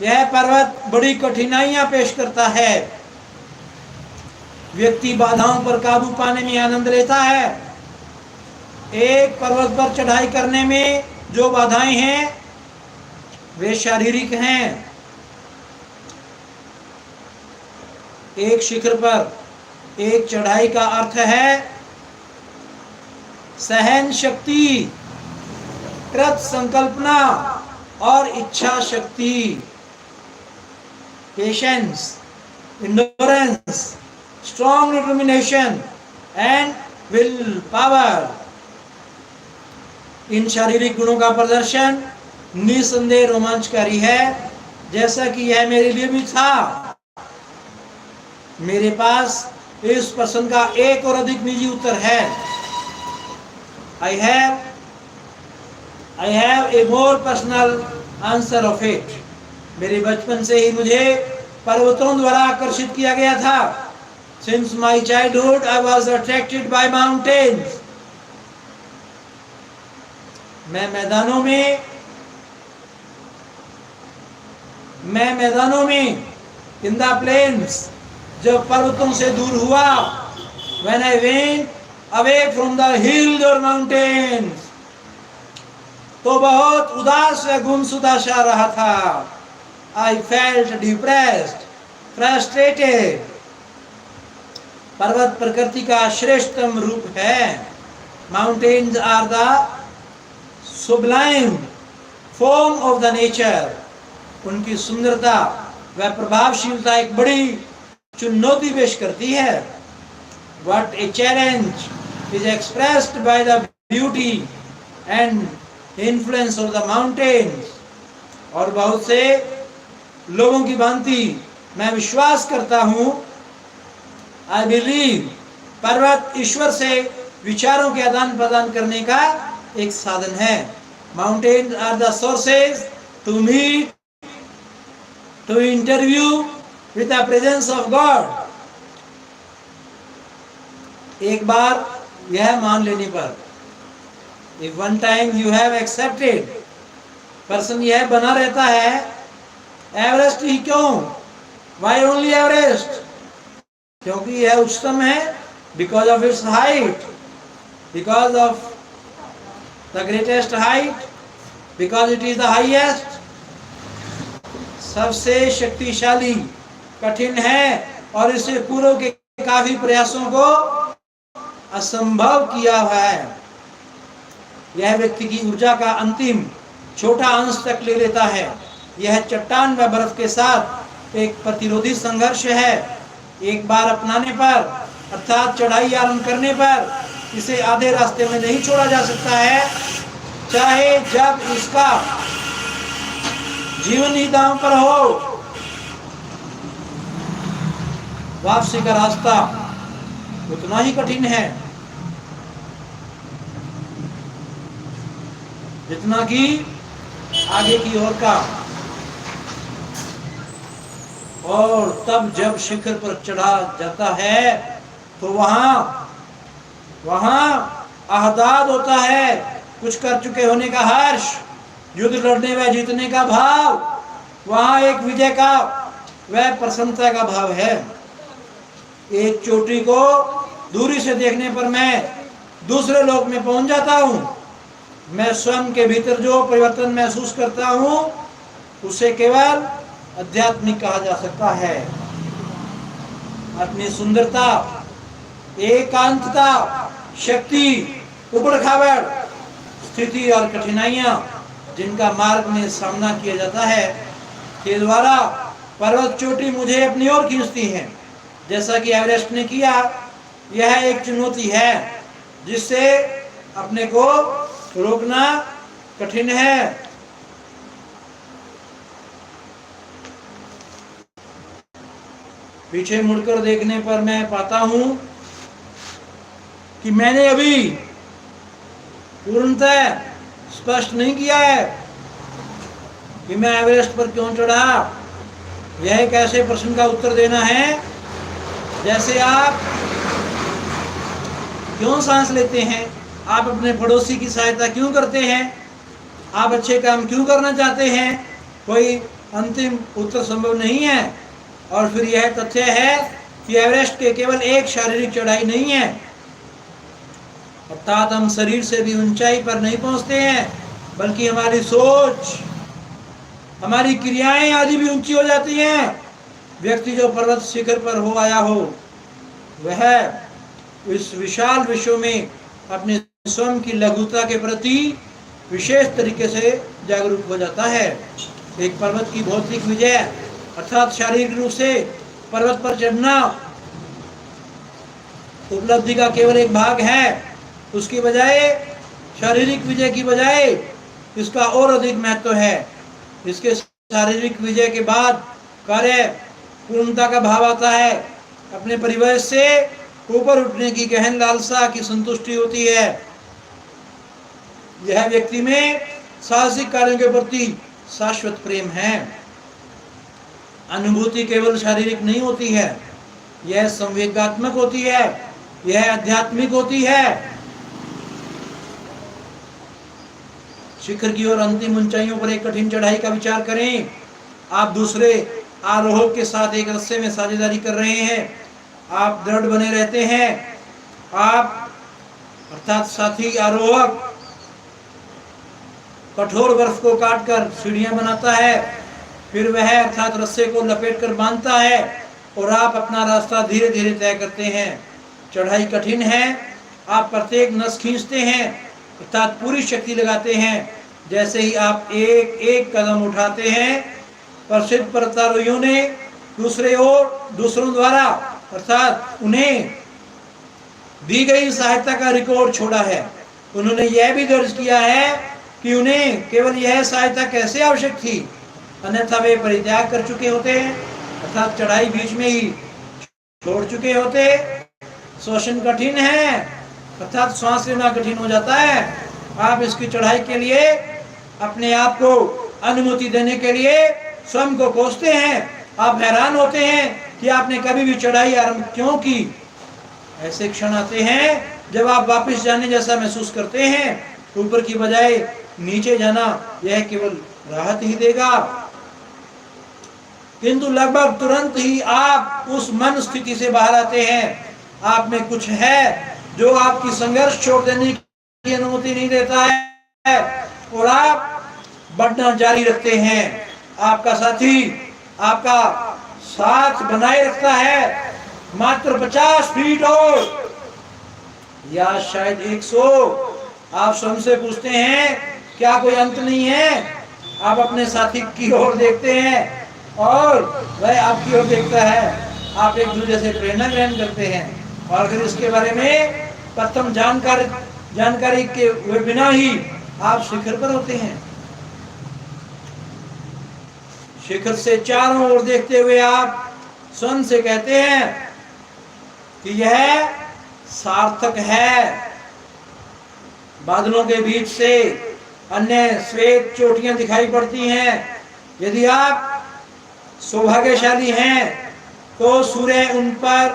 यह पर्वत बड़ी कठिनाइयां पेश करता है। व्यक्ति बाधाओं पर काबू पाने में आनंद लेता है। एक पर्वत पर चढ़ाई करने में जो बाधाएं हैं वे शारीरिक हैं। एक शिखर पर एक चढ़ाई का अर्थ है सहन शक्ति, कृत संकल्पना और इच्छा शक्ति, patience, endurance, strong determination and will power. इन शारीरिक गुणों का प्रदर्शन निसंदेह रोमांचकारी है, जैसा कि यह मेरे लिए भी था। मेरे पास इस प्रश्न का एक और अधिक निजी उत्तर है। I have a more personal answer of it. मेरे बचपन से ही मुझे पर्वतों द्वारा आकर्षित किया गया था। Since my childhood, I was attracted by mountains. मैं मैदानों में in the plains, जब पर्वतों से दूर हुआ, when I went away from the hills or mountains, तो बहुत उदास व गुमसुदा सा रहा था। I felt depressed, frustrated. पर्वत प्रकृति का श्रेष्ठतम रूप है। Mountains are the sublime form of the nature. उनकी सुंदरता व प्रभावशीलता एक बड़ी चुनौती पेश करती है। What a challenge is expressed by the beauty and influence of the mountains. और बहुत से लोगों की भांति मैं विश्वास करता हूँ, I believe, पर्वत ईश्वर से विचारों के आदान प्रदान करने का एक साधन है। Mountains are the sources to meet, to interview with the presence of God. एक बार यह मान लेने पर, if one time you have accepted, person यह बना रहता है, एवरेस्ट ही क्यों, वाई ओनली एवरेस्ट? क्योंकि यह उच्चतम है, because of its height, because of the greatest height, because it is the highest. सबसे शक्तिशाली, कठिन है, और इसे पूर्व के काफी प्रयासों को असंभव किया हुआ है। यह व्यक्ति की ऊर्जा का अंतिम छोटा अंश तक ले लेता है। यह चट्टान व बर्फ के साथ एक प्रतिरोधी संघर्ष है। एक बार अपनाने पर, अर्थात चढ़ाई आरंभ करने पर, इसे आधे रास्ते में नहीं छोड़ा जा सकता है, चाहे जब इसका जीवन ही दांव पर हो। वापसी का रास्ता उतना ही कठिन है जितना कि आगे की ओर का। और तब जब शिखर पर चढ़ा जाता है तो वहां आहदाद होता है, कुछ कर चुके होने का हर्ष, युद्ध लड़ने व जीतने का भाव, वहां एक विजय का वह प्रसन्नता का भाव है। एक चोटी को दूरी से देखने पर मैं दूसरे लोक में पहुंच जाता हूँ। मैं स्वयं के भीतर जो परिवर्तन महसूस करता हूँ उसे केवल आध्यात्मिक कहा जा सकता है। अपनी सुंदरता, एकांतता, शक्ति, उबड़ खाबड़ स्थिति और कठिनाइयां जिनका मार्ग में सामना किया जाता है के द्वारा पर्वत चोटी मुझे अपनी ओर खींचती है, जैसा कि एवरेस्ट ने किया। यह एक चुनौती है जिससे अपने को रोकना कठिन है। पीछे मुड़कर देखने पर मैं पाता हूं कि मैंने अभी पूर्णतः स्पष्ट नहीं किया है कि मैं एवरेस्ट पर क्यों चढ़ा। यह एक ऐसे प्रश्न का उत्तर देना है जैसे आप क्यों सांस लेते हैं, आप अपने पड़ोसी की सहायता क्यों करते हैं, आप अच्छे काम क्यों करना चाहते हैं। कोई अंतिम उत्तर संभव नहीं है। और फिर यह तथ्य है कि एवरेस्ट के केवल एक शारीरिक चढ़ाई नहीं है, अर्थात हम शरीर से भी ऊंचाई पर नहीं पहुंचते हैं, बल्कि हमारी सोच, हमारी क्रियाएं आदि भी ऊंची हो जाती हैं। व्यक्ति जो पर्वत शिखर पर हो आया हो वह इस विशाल विश्व में अपने स्वयं की लघुता के प्रति विशेष तरीके से जागरूक हो जाता है। एक पर्वत की भौतिक विजय अर्थात शारीरिक रूप से पर्वत पर चढ़ना उपलब्धि का केवल एक भाग है। उसकी बजाय शारीरिक विजय की बजाय इसका और अधिक महत्व है। इसके शारीरिक विजय के बाद कार्य पूर्णता का भाव आता है। अपने परिवेश से ऊपर उठने की गहन लालसा की संतुष्टि होती है। यह व्यक्ति में साहसिक कार्यों के प्रति शाश्वत प्रेम है। अनुभूति केवल शारीरिक नहीं होती है, यह संवेगात्मक होती है, यह आध्यात्मिक होती है। शिखर की ओर अंतिम ऊंचाइयों पर एक कठिन चढ़ाई का विचार करें। आप दूसरे आरोहक के साथ एक रस्से में साझेदारी कर रहे हैं। आप दृढ़ बने रहते हैं। आप अर्थात साथी आरोहक कठोर बर्फ को काटकर सीढ़ियां बनाता है, फिर वह अर्थात रस्से को लपेटकर बांधता है और आप अपना रास्ता धीरे धीरे तय करते हैं। चढ़ाई कठिन है। आप प्रत्येक नस खींचते हैं अर्थात पूरी शक्ति लगाते हैं। जैसे ही आप एक एक कदम उठाते हैं, प्रसिद्ध पर्वतारोहियों ने दूसरों द्वारा अर्थात उन्हें दी गई सहायता का रिकॉर्ड छोड़ा है। उन्होंने यह भी दर्ज किया है कि उन्हें केवल यह सहायता कैसे आवश्यक थी, अन्यथा वे परित्याग कर चुके होते हैं अर्थात चढ़ाई बीच में ही छोड़ चुके होते। श्वसन कठिन है अर्थात सांस लेना कठिन हो जाता है। आप इसकी चढ़ाई के लिए अपने आप को अनुमति देने के लिए स्वयं को कोसते हैं। आप हैरान होते हैं कि आपने कभी भी चढ़ाई आरंभ क्यों की। ऐसे क्षण आते हैं जब आप वापस जाने जैसा महसूस करते हैं। ऊपर की बजाय नीचे जाना यह केवल राहत ही देगा। किंतु लगभग तुरंत ही आप उस मन स्थिति से बाहर आते हैं। आप में कुछ है जो आपकी संघर्ष छोड़ देने की अनुमति नहीं देता है और आप बढ़ना जारी रखते हैं। आपका साथी आपका साथ बनाए रखता है मात्र 50 फीट और या शायद 100। आप स्वयं से पूछते हैं क्या कोई अंत नहीं है? आप अपने साथी की ओर देखते हैं और वह आपकी ओर देखता है। आप एक दूसरे से प्रेरणा ग्रहण करते हैं और फिर इसके बारे में प्रथम जानकारी के बिना ही आप शिखर पर होते हैं। शिखर से चारों ओर देखते हुए आप स्वयं से कहते हैं कि यह सार्थक है। बादलों के बीच से अन्य श्वेत चोटियां दिखाई पड़ती हैं। यदि आप सौभाग्यशाली हैं तो सूर्य उन पर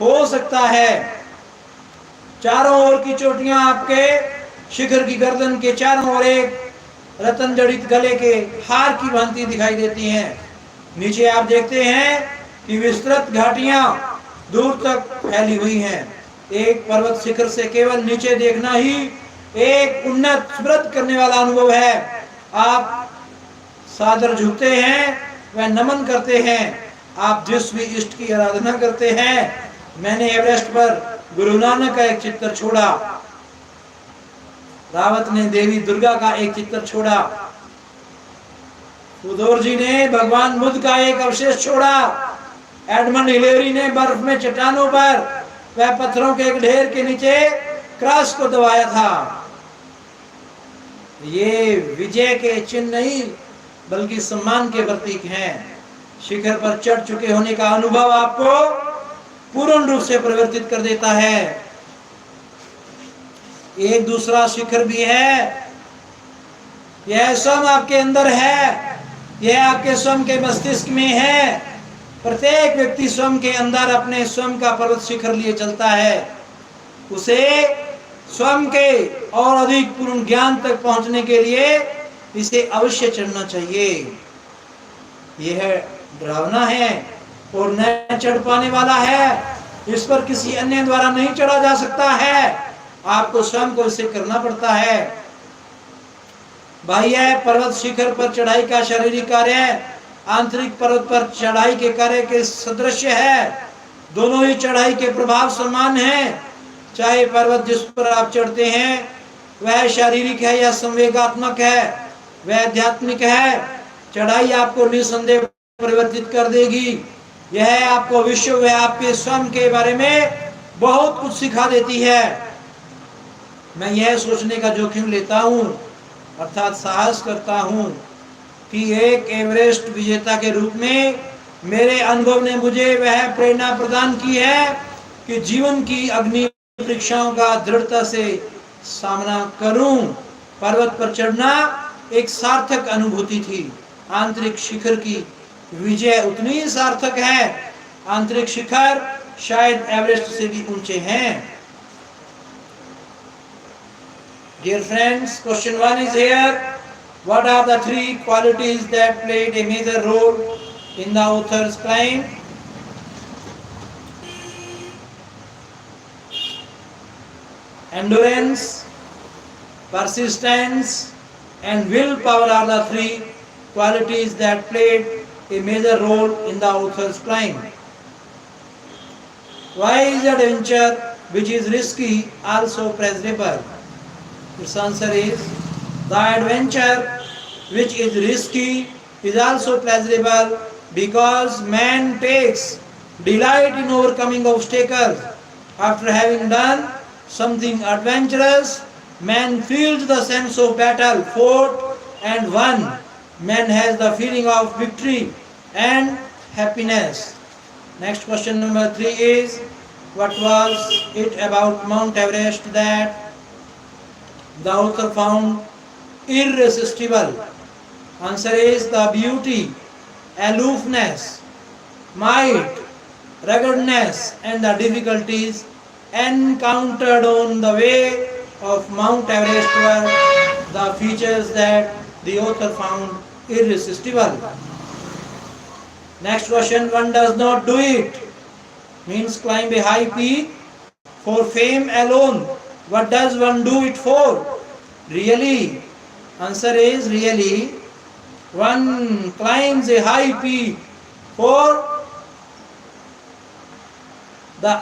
हो सकता है। चारों ओर की चोटियां आपके शिखर की गर्दन के चारों ओर एक रतन जड़ित गले के हार की भांति दिखाई देती हैं। नीचे आप देखते हैं कि विस्तृत घाटियां दूर तक फैली हुई हैं। एक पर्वत शिखर से केवल नीचे देखना ही एक उन्नत स्मृत करने वाला अनुभव है। आप सादर झुकते हैं, वह नमन करते हैं। आप जिस भी इष्ट की आराधना करते हैं। मैंने एवरेस्ट पर गुरु नानक का एक चित्र छोड़ा, रावत ने देवी दुर्गा का एक चित्र छोड़ा, उदोर जी ने भगवान बुद्ध का एक अवशेष छोड़ा, एडमंड हिलेरी ने बर्फ में चट्टानों पर वह पत्थरों के एक ढेर के नीचे क्रॉस को दबाया था। ये विजय के चिन्ह नहीं बल्कि सम्मान के प्रतीक हैं। शिखर पर चढ़ चुके होने का अनुभव आपको पूर्ण रूप से परिवर्तित कर देता है। एक दूसरा शिखर भी है। यह स्वयं आपके अंदर है, यह आपके स्वयं के मस्तिष्क में है। प्रत्येक व्यक्ति स्वयं के अंदर अपने स्वयं का पर्वत शिखर लिए चलता है। उसे स्वयं के और अधिक पूर्ण ज्ञान तक पहुंचने के लिए इसे अवश्य चढ़ना चाहिए। यह डरावना है और न चढ़ पाने वाला है। इस पर किसी अन्य द्वारा नहीं चढ़ा जा सकता है। आपको स्वयं को इसे करना पड़ता है। बाह्य पर्वत शिखर पर चढ़ाई का शारीरिक कार्य आंतरिक पर्वत पर चढ़ाई के कार्य के सदृश है। दोनों ही चढ़ाई के प्रभाव समान हैं। चाहे पर्वत जिस पर आप चढ़ते हैं वह शारीरिक है या संवेगात्मक है, वह आध्यात्मिक है। चढ़ाई आपको निसंदेह परिवर्तित कर देगी। यह आपको विश्व व आपके स्वयं के बारे में बहुत कुछ सिखा देती है। मैं यह सोचने का जोखिम लेता हूँ, अर्थात साहस करता हूँ कि एक एवरेस्ट विजेता के रूप में मेरे अनुभव ने मुझे वह प्रेरणा प्रदान की है कि जीवन की अग्नि परीक्षाओं का दृढ़ता से सामना करूं। पर्वत पर चढ़ना एक सार्थक अनुभूति थी। आंतरिक शिखर की विजय उतनी ही सार्थक है। आंतरिक शिखर शायद एवरेस्ट से भी ऊंचे हैं। Dear friends, question 1 is here. What are the 3 qualities that played a major role in the author's climb? Endurance, persistence, and willpower are the 3 qualities that played a major role in the author's climb. Why is adventure, which is risky, also pleasurable? Its answer is, the adventure which is risky is also pleasurable because man takes delight in overcoming obstacles. After having done something adventurous, man feels the sense of battle fought and won. Man has the feeling of victory and happiness. Next question number 3 is, what was it about Mount Everest that the author found irresistible? Answer is the beauty, aloofness, might, ruggedness, and the difficulties encountered on the way of Mount Everest were the features that the author found irresistible. Next question, one does not do it. Means climb a high peak for fame alone. What does one do it for? Really? Answer is really. One climbs a high peak for the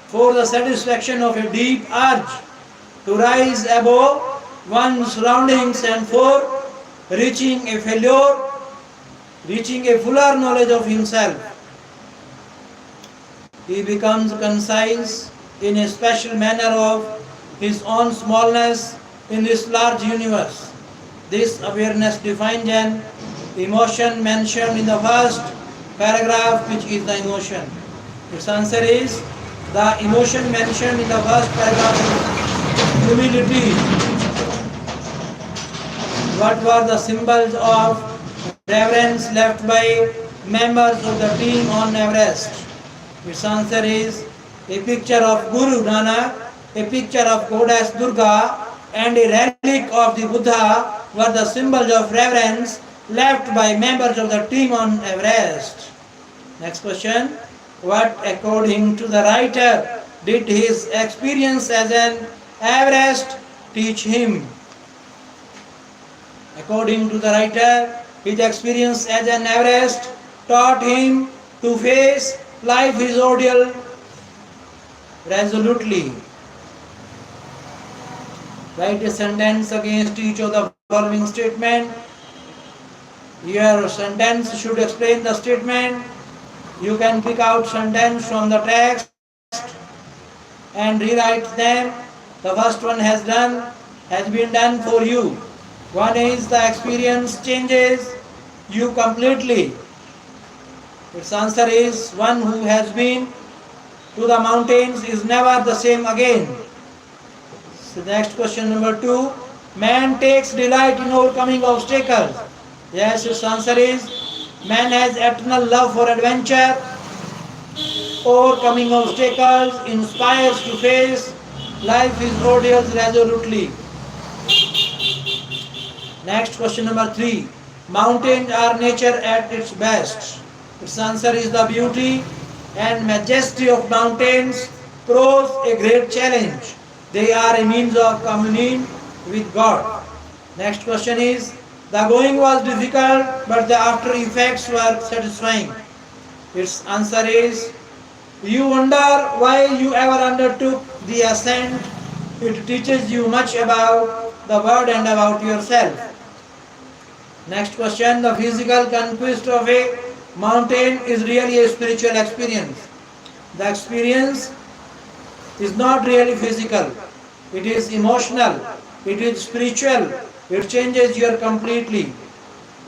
for the satisfaction of a deep urge to rise above one's surroundings and for reaching a fuller knowledge of himself. He becomes concise in a special manner of his own smallness in this large universe. This awareness defines an emotion mentioned in the first paragraph, which is the emotion. Its answer is the emotion mentioned in the first paragraph is humility. What were the symbols of reverence left by members of the team on Everest? Its answer is a picture of Guru Nanak, a picture of goddess Durga, and a relic of the Buddha were the symbols of reverence left by members of the team on Everest. Next question. What, according to the writer, did his experience as an Everest teach him? According to the writer, his experience as an Everest taught him to face life's ordeal resolutely. Write a sentence against each of the following statement. Your sentence should explain the statement. You can pick out sentence from the text and rewrite them. The first one has been done for you. One is the experience changes you completely. Its answer is one who has been to the mountains is never the same again. So next question number 2. Man takes delight in overcoming obstacles. Yes, its answer is man has eternal love for adventure. Overcoming obstacles inspires to face life's ordeals resolutely. Next question number 3. Mountains are nature at its best. Its answer is the beauty and majesty of mountains pose a great challenge. They are a means of communing with God. Next question is, the going was difficult but the after effects were satisfying. Its answer is, you wonder why you ever undertook the ascent. It teaches you much about the world and about yourself. Next question, the physical conquest of a mountain is really a spiritual experience. The experience is not really physical. It is emotional. It is spiritual. It changes you completely.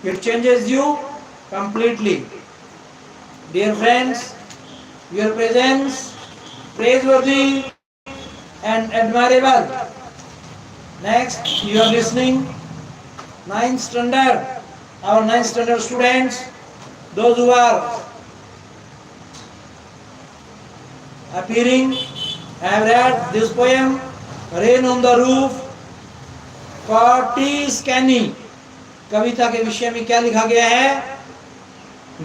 It changes you completely. Dear friends, your presence praiseworthy and admirable. Next, you are listening 9th standard. Our 9th standard students, those who are appearing, have read this poem, Rain on the Roof, for T. Scanny. कविता के विषय में क्या लिखा गया है?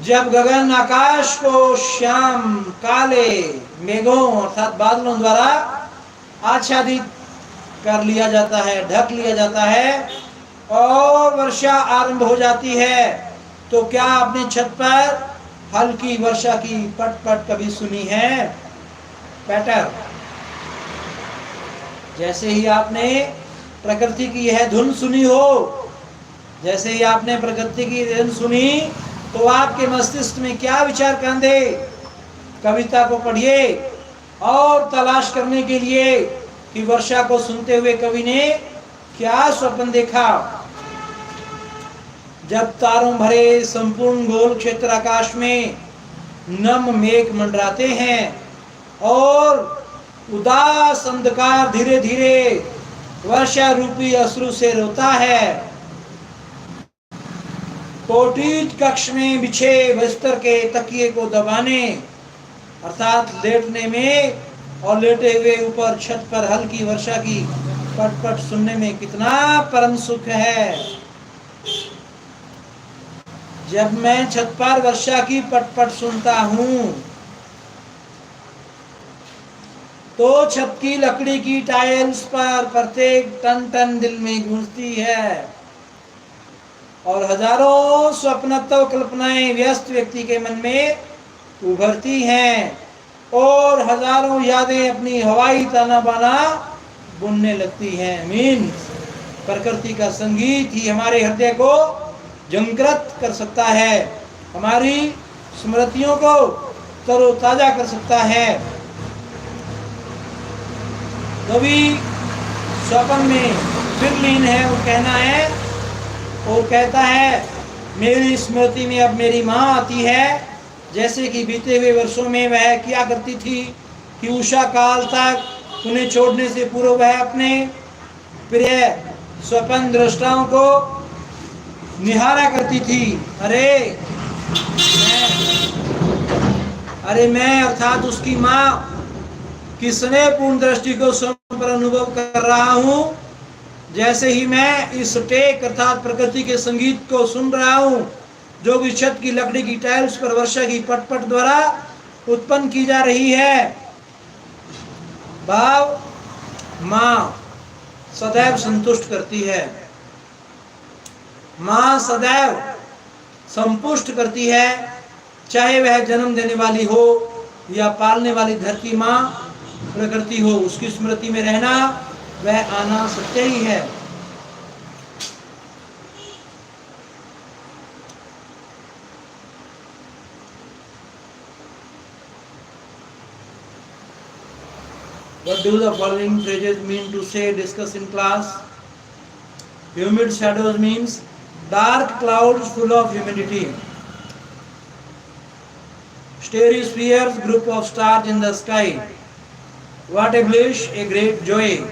जब गगन आकाश को श्याम काले मेघों अर्थात बादलों द्वारा आच्छादित कर लिया जाता है, ढक लिया जाता है और वर्षा आरंभ हो जाती है, तो क्या आपने छत पर हल्की वर्षा की पट-पट कभी सुनी है? पैटर। जैसे ही आपने प्रकृति की यह धुन सुनी हो, जैसे ही आपने प्रकृति की धुन सुनी, तो आपके मस्तिष्क में क्या विचार कांधे? कविता को पढ़िए और तलाश करने के लिए कि वर्षा को सुनते हुए कवि ने क्या स्वप्न देखा। जब तारों भरे संपूर्ण गोल क्षेत्र आकाश में नम मेघ मंडराते हैं और उदास अंधकार धीरे धीरे वर्षा रूपी अश्रु से रोता है, कोठीज कक्ष में बिछे बिस्तर के तकिए को दबाने अर्थात लेटने में और लेटे हुए ऊपर छत पर हल्की वर्षा की पट-पट सुनने में कितना परम सुख है। जब मैं छत पर वर्षा की पटपट सुनता हूँ तो छत की लकड़ी की टाइल्स पर प्रत्येक टन टन दिल में गूंजती है और हजारों स्वप्नत्व कल्पनाएं व्यस्त व्यक्ति के मन में उभरती हैं और हजारों यादें अपनी हवाई ताना बाना बुनने लगती हैं। मीन्स प्रकृति का संगीत ही हमारे हृदय को जागृत कर सकता है, हमारी स्मृतियों को तरोताजा कर सकता है। कवि स्वप्न में फिर लीन है और कहना है और कहता है, मेरी स्मृति में अब मेरी माँ आती है, जैसे कि बीते हुए वर्षों में वह किया करती थी कि उषा काल तक उन्हें छोड़ने से पूर्व वह अपने प्रिय स्वप्न दृष्टाओं को निहारा करती थी। अरे मैं अर्थात उसकी माँ की स्नेहपूर्ण दृष्टि को स्वयं पर अनुभव कर रहा हूँ, जैसे ही मैं इस टेक अर्थात प्रकृति के संगीत को सुन रहा हूँ जो कि छत की लकड़ी की टाइल्स पर वर्षा की पटपट द्वारा उत्पन्न की जा रही है। भाव माँ सदैव संतुष्ट करती है, माँ सदैव संपुष्ट करती है, चाहे वह जन्म देने वाली हो या पालने वाली धरती माँ प्रकृति हो। उसकी स्मृति में रहना वह आना सत्य ही है। What do the following phrases mean to say, discuss in class? Humid shadows means dark clouds full of humidity. Starry spheres, group of stars in the sky. What a bliss, a great joy.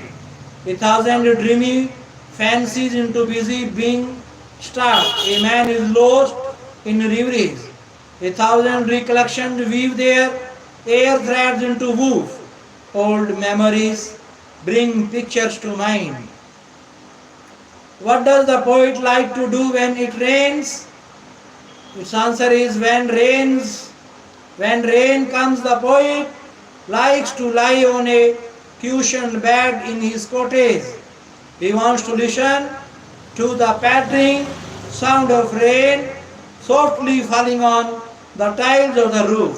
1,000 dreamy fancies into busy being start. A man is lost in reveries. 1,000 recollections weave their air threads into woof. Old memories bring pictures to mind. What does the poet like to do when it rains? Its answer is when rain comes, the poet likes to lie on a cushioned bed in his cottage. He wants to listen to the pattering sound of rain softly falling on the tiles of the roof.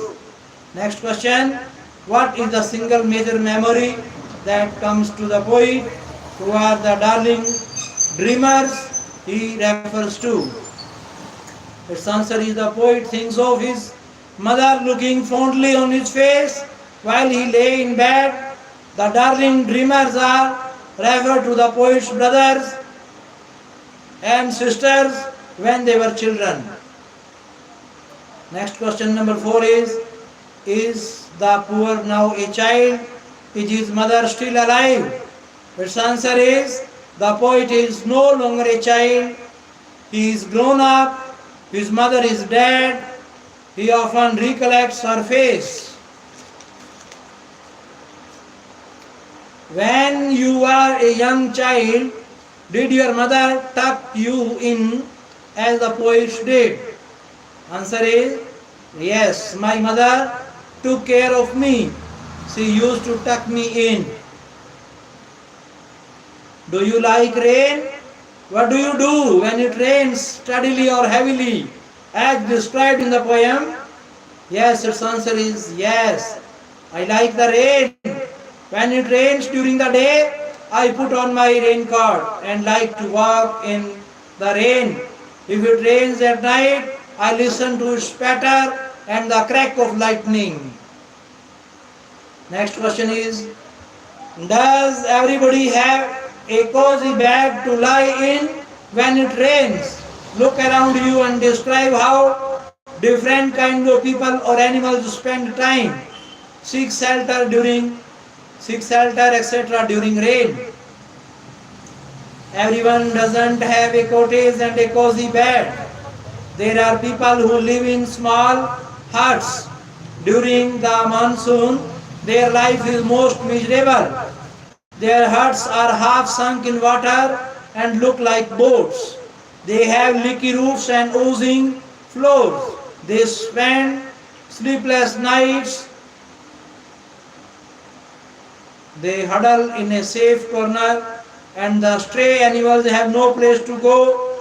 Next question. What is the single major memory that comes to the poet? Who are the darling dreamers he refers to? Its answer is the poet thinks of his mother looking fondly on his face while he lay in bed. The darling dreamers are referred to the poet's brothers and sisters when they were children. Next question number 4 is the poor now a child? Is his mother still alive? Its answer is the poet is no longer a child. He is grown up. His mother is dead. He often recollects her face. When you were a young child, did your mother tuck you in as the poet did? Answer is yes, my mother took care of me. She used to tuck me in. Do you like rain? What do you do when it rains steadily or heavily, as described in the poem? Yes, its answer is yes. I like the rain. When it rains during the day, I put on my raincoat and like to walk in the rain. If it rains at night, I listen to its patter and the crack of lightning. Next question is, does everybody have a cozy bed to lie in when it rains? Look around you and describe how different kinds of people or animals spend time, seek shelter, etc. during rain. Everyone doesn't have a cottage and a cozy bed. There are people who live in small huts. During the monsoon, their life is most miserable. Their huts are half sunk in water and look like boats. They have leaky roofs and oozing floors. They spend sleepless nights. They huddle in a safe corner, and the stray animals have no place to go.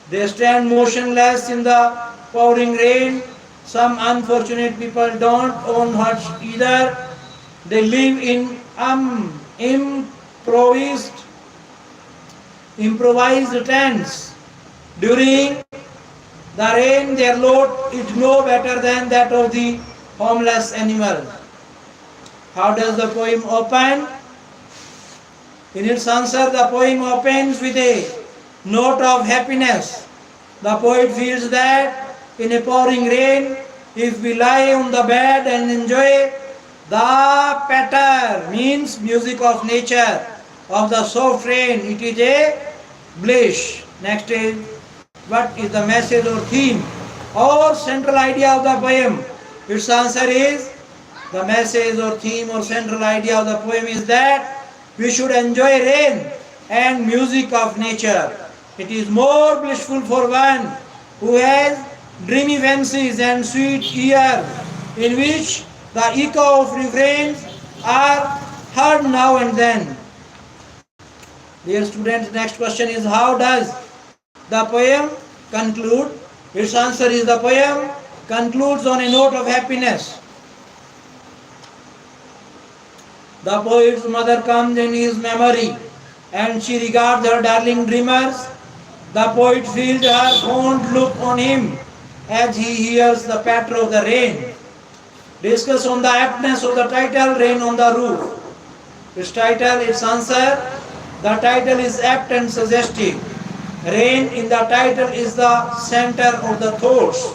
They stand motionless in the pouring rain. Some unfortunate people don't own huts either. They live in improvised tents. During the rain, their lot is no better than that of the homeless animal. How does the poem open? In its answer, the poem opens with a note of happiness. The poet feels that in a pouring rain, if we lie on the bed and enjoy the patter, means music of nature, of the soft rain, it is a bliss. Next is, what is the message or theme or central idea of the poem? Its answer is, the message or theme or central idea of the poem is that we should enjoy rain and music of nature. It is more blissful for one who has dreamy fancies and sweet ears, in which the echo of refrains are heard now and then. Dear students, next question is, how does the poem conclude? Its answer is, the poem concludes on a note of happiness. The poet's mother comes in his memory, and she regards her darling dreamers. The poet feels her fond look on him as he hears the patter of the rain. Discuss on the aptness of the title, Rain on the Roof. Its title, its answer, the title is apt and suggestive. Rain in the title is the center of the thoughts.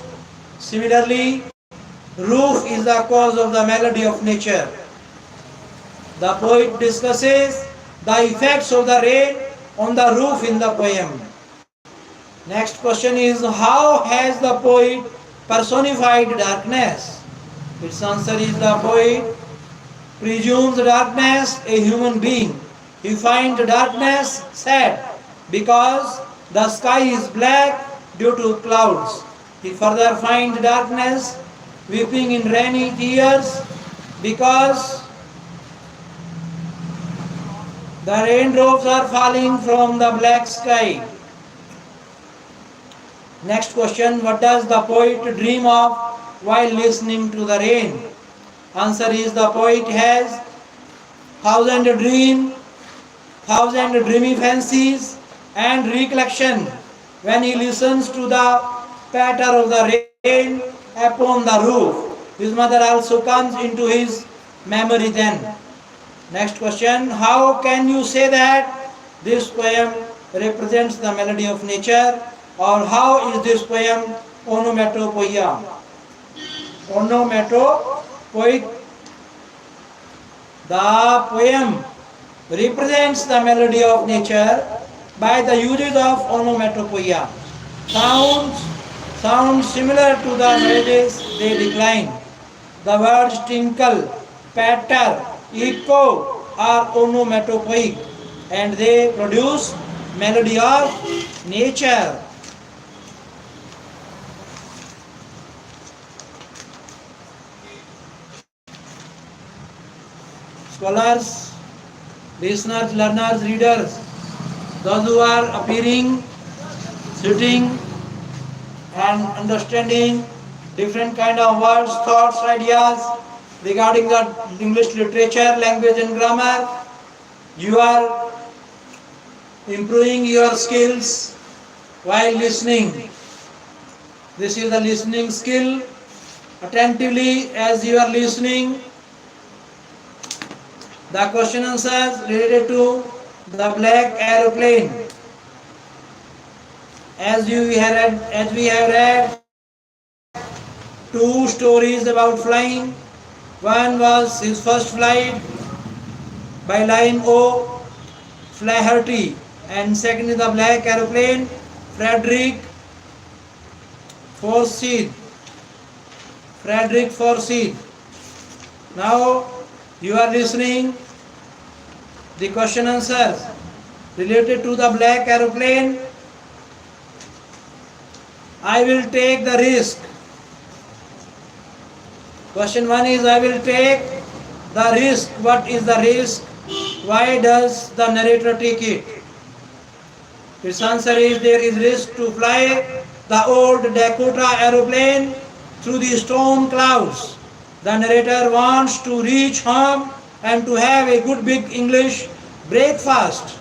Similarly, roof is the cause of the melody of nature. The poet discusses the effects of the rain on the roof in the poem. Next question is, how has the poet personified darkness? Its answer is, the poet presumes darkness a human being. He finds darkness sad because the sky is black due to clouds. He further finds darkness weeping in rainy tears because the raindrops are falling from the black sky. Next question, what does the poet dream of while listening to the rain? Answer is, the poet has thousand dreamy fancies and recollection when he listens to the patter of the rain upon the roof. His mother also comes into his memory then. Next question, how can you say that this poem represents the melody of nature, or how is this poem onomatopoeia? Onomatopoeic. The poem represents the melody of nature by the usage of onomatopoeia. Sounds similar to the melodies they decline. The words tinkle, patter, echo are onomatopoeic, and they produce melody of nature. Scholars, listeners, learners, readers, those who are appearing, sitting and understanding different kind of words, thoughts, ideas regarding the English literature, language and grammar, you are improving your skills while listening. This is the listening skill. Attentively as you are listening, the question answers related to the black aeroplane. As we have read two stories about flying. One was his first flight by line O. Flaherty, and second is the black aeroplane, Frederick Forsyth. Now you are listening the question answers related to the black aeroplane. I will take the risk. Question 1 is I will take the risk. What is the risk? Why does the narrator take it? Its answer is there is risk to fly the old Dakota aeroplane through the storm clouds. The narrator wants to reach home and to have a good big English breakfast.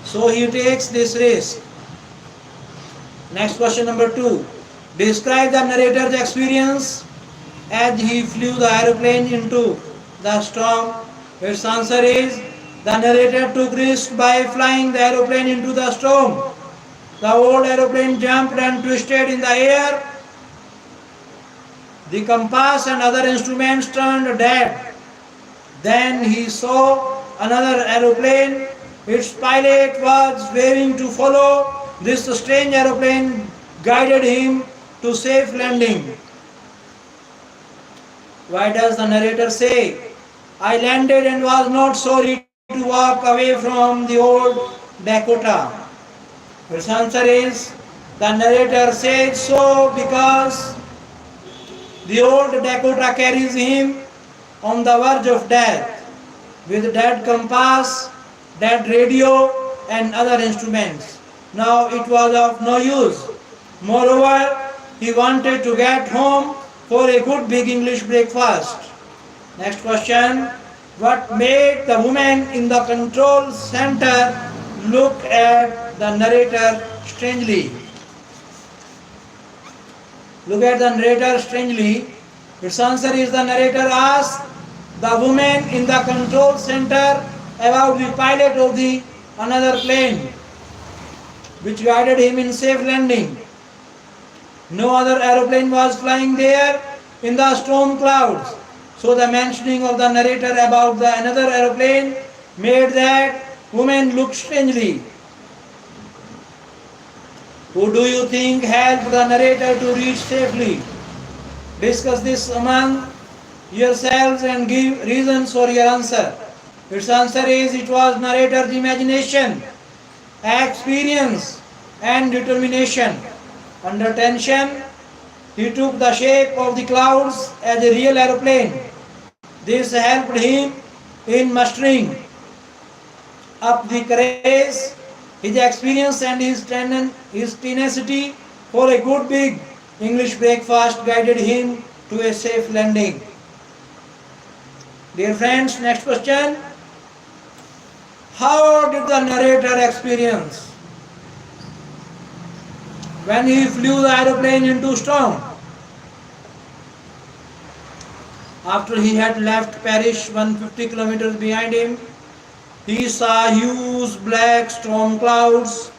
So he takes this risk. Next question number 2. Describe the narrator's experience as he flew the aeroplane into the storm. Its answer is the narrator took risk by flying the aeroplane into the storm. The old aeroplane jumped and twisted in the air. The compass and other instruments turned dead. Then he saw another aeroplane. Its pilot was waving to follow. This strange aeroplane guided him to safe landing. Why does the narrator say, I landed and was not sorry to walk away from the old Dakota? Its answer is, the narrator says so because the old Dakota carries him on the verge of death with dead compass, dead radio and other instruments. Now it was of no use. Moreover, he wanted to get home for a good big English breakfast. Next question. What made the woman in the control center look at the narrator strangely? Look at the narrator strangely. Its answer is the narrator asked the woman in the control center about the pilot of the another plane which guided him in safe landing. No other aeroplane was flying there in the storm clouds. So the mentioning of the narrator about the another aeroplane made that woman look strangely. Who do you think helped the narrator to reach safely? Discuss this among yourselves and give reasons for your answer. Its answer is it was narrator's imagination, experience and determination. Under tension, he took the shape of the clouds as a real aeroplane. This helped him in mustering up the courage. His experience and his tenacity for a good big English breakfast guided him to a safe landing. Dear friends, next question. How did the narrator experience when he flew the aeroplane into storm? After he had left Paris 150 kilometers behind him, he saw huge black storm clouds.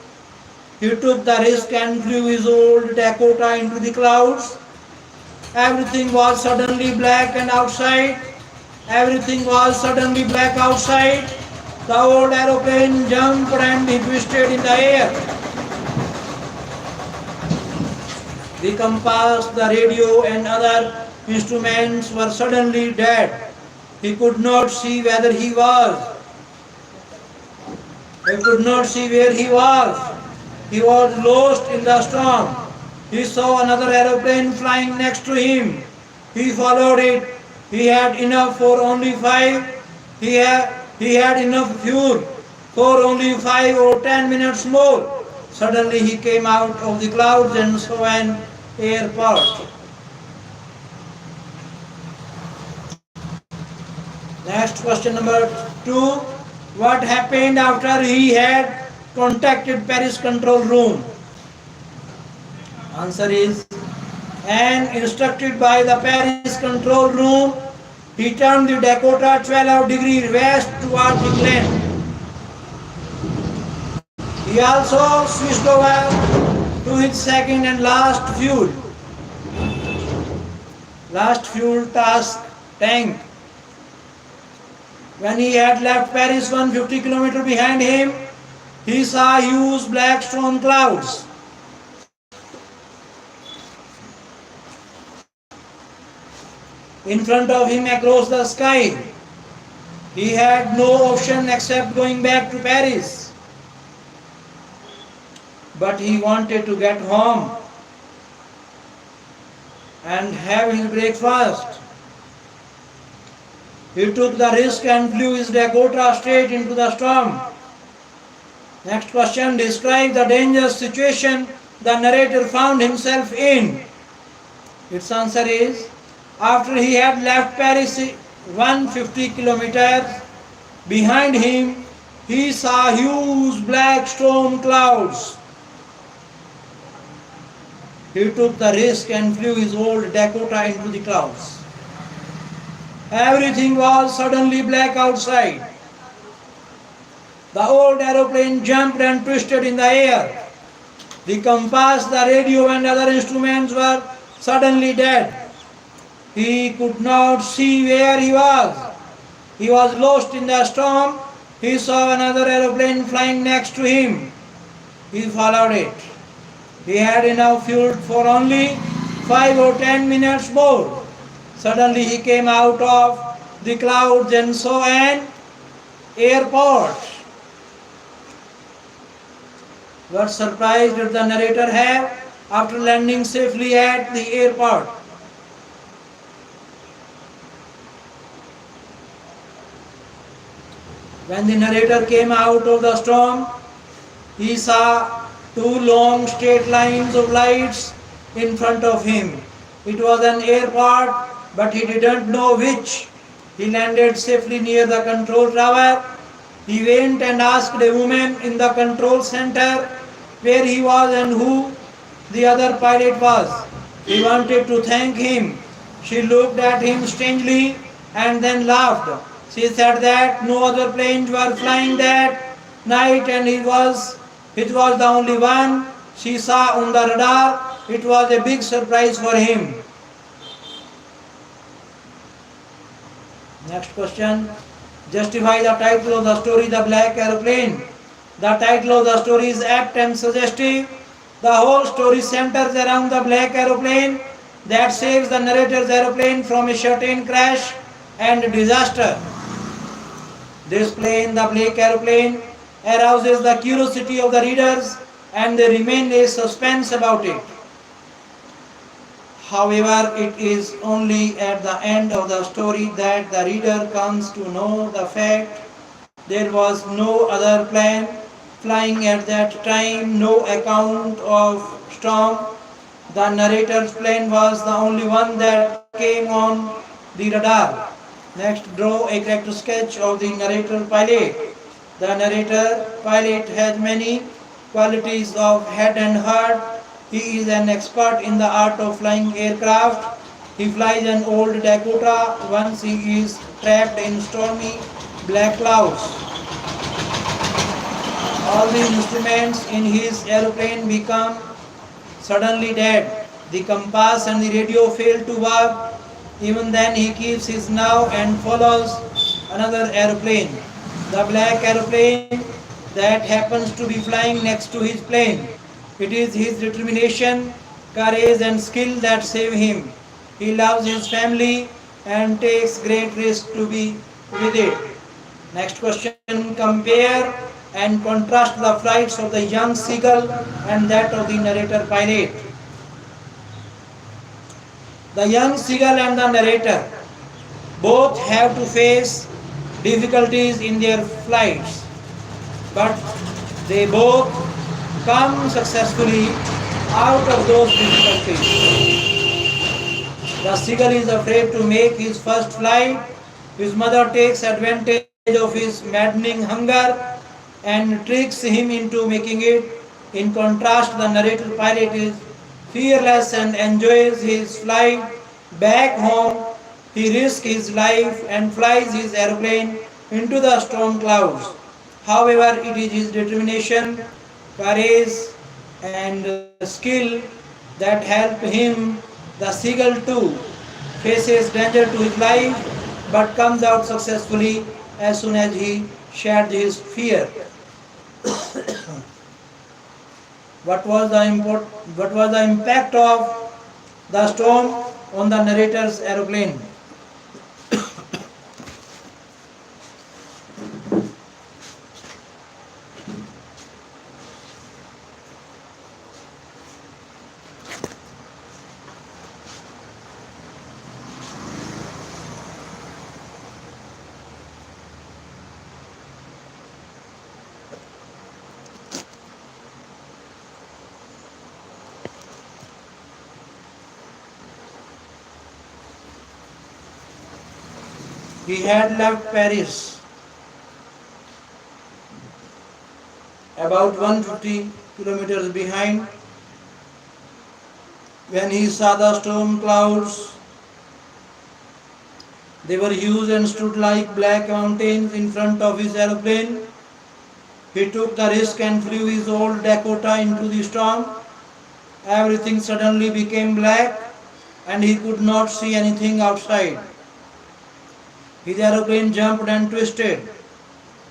He took the risk and flew his old Dakota into the clouds. Everything was suddenly black and outside. Everything was suddenly black outside. The old aeroplane jumped and he twisted in the air. The compass, the radio and other instruments were suddenly dead. He could not see whether he was. He could not see where he was. He was lost in the storm. He saw another aeroplane flying next to him. He followed it. He had enough for only 5. He had enough fuel for only 5 or 10 minutes more. Suddenly he came out of the clouds and saw an airport. Next question number 2. What happened after he had contacted Paris control room? Answer is, and instructed by the Paris control room, he turned the Dakota 12 degrees west toward England. He also switched over to his second and last fuel task tank. When he had left Paris 150 kilometers behind him, he saw huge black storm clouds. In front of him across the sky. He had no option except going back to Paris. but he wanted to get home and have his breakfast. He took the risk and flew his Dakota straight into the storm. Next question, describe the dangerous situation the narrator found himself in. Its answer is, after he had left Paris 150 kilometers behind him, he saw huge black storm clouds. He took the risk and flew his old Dakota into the clouds. Everything was suddenly black outside. The old aeroplane jumped and twisted in the air. The compass, the radio and other instruments were suddenly dead. He could not see where he was. He was lost in the storm. He saw another aeroplane flying next to him. He followed it. He had enough fuel for only 5 or 10 minutes more. Suddenly he came out of the clouds and saw an airport. What surprise did the narrator have after landing safely at the airport? When the narrator came out of the storm, he saw two long straight lines of lights in front of him. It was an airport, but he didn't know which. He landed safely near the control tower. He went and asked a woman in the control center where he was and who the other pilot was. He wanted to thank him. She looked at him strangely and then laughed. She said that no other planes were flying that night and it was the only one she saw on the radar. It was a big surprise for him. Next question. Justify the title of the story, The Black Aeroplane. The title of the story is apt and suggestive. The whole story centers around the black aeroplane that saves the narrator's aeroplane from a certain crash and disaster. This plane, the black aeroplane, arouses the curiosity of the readers and they remain a suspense about it. However, it is only at the end of the story that the reader comes to know the fact there was no other plane flying at that time, no account of storm. The narrator's plane was the only one that came on the radar. Next, draw a character sketch of the narrator pilot. The narrator pilot has many qualities of head and heart. He is an expert in the art of flying aircraft. He flies an old Dakota once he is trapped in stormy black clouds. All the instruments in his aeroplane become suddenly dead. The compass and the radio fail to work. Even then he keeps his nerve and follows another aeroplane. The black aeroplane that happens to be flying next to his plane. It is his determination, courage and skill that save him. He loves his family and takes great risk to be with it. Next question, compare and contrast the flights of the young seagull and that of the narrator pilot. The young seagull and the narrator both have to face difficulties in their flights, but they both come successfully out of those difficulties. The seagull is afraid to make his first flight. His mother takes advantage of his maddening hunger and tricks him into making it. In contrast, the narrator pilot is fearless and enjoys his flight. Back home, he risks his life and flies his aeroplane into the storm clouds. However, it is his determination, courage and skill that help him. The seagull too faces danger to his life but comes out successfully as soon as he sheds his fear. What was the impact of the storm on the narrator's aeroplane? He had left Paris about 150 kilometers behind when he saw the storm clouds. They were huge and stood like black mountains in front of his aeroplane. He took the risk and flew his old Dakota into the storm. Everything suddenly became black and he could not see anything outside. His aeroplane jumped and twisted.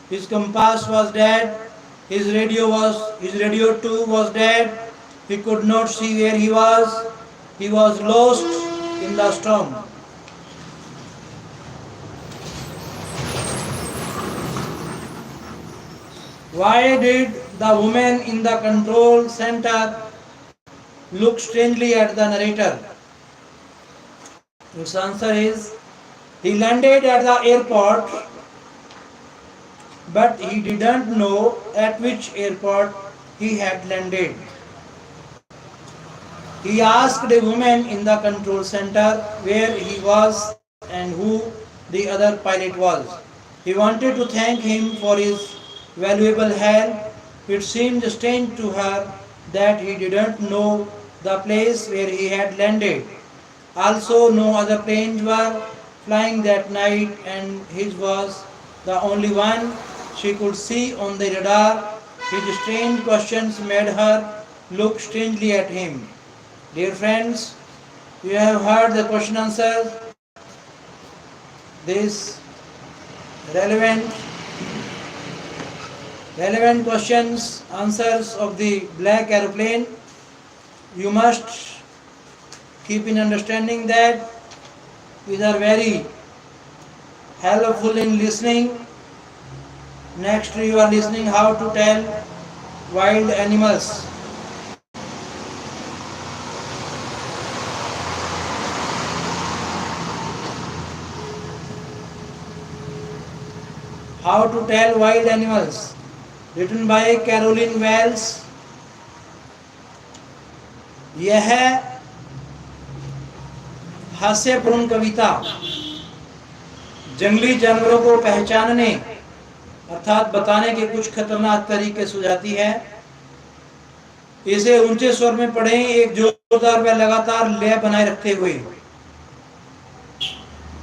His compass was dead. His radio too was dead. He could not see where he was. He was lost in the storm. Why did the woman in the control center look strangely at the narrator? Its answer is, he landed at the airport, but he didn't know at which airport he had landed. He asked a woman in the control center where he was and who the other pilot was. He wanted to thank him for his valuable help. It seemed strange to her that he didn't know the place where he had landed. Also, no other planes were flying that night and his was the only one she could see on the radar. His strange questions made her look strangely at him. Dear friends, you have heard the question answer. This relevant questions, answers of the black aeroplane. You must keep in understanding that these are very helpful in listening. Next, you are listening how to tell wild animals. How to tell wild animals, written by Caroline Wells. यह हास्यपूर्ण कविता जंगली जानवरों को पहचानने अर्थात बताने के कुछ खतरनाक तरीके सुझाती है। इसे ऊंचे स्वर में पढ़ें, एक जोरदार व लगातार लय बनाए रखते हुए।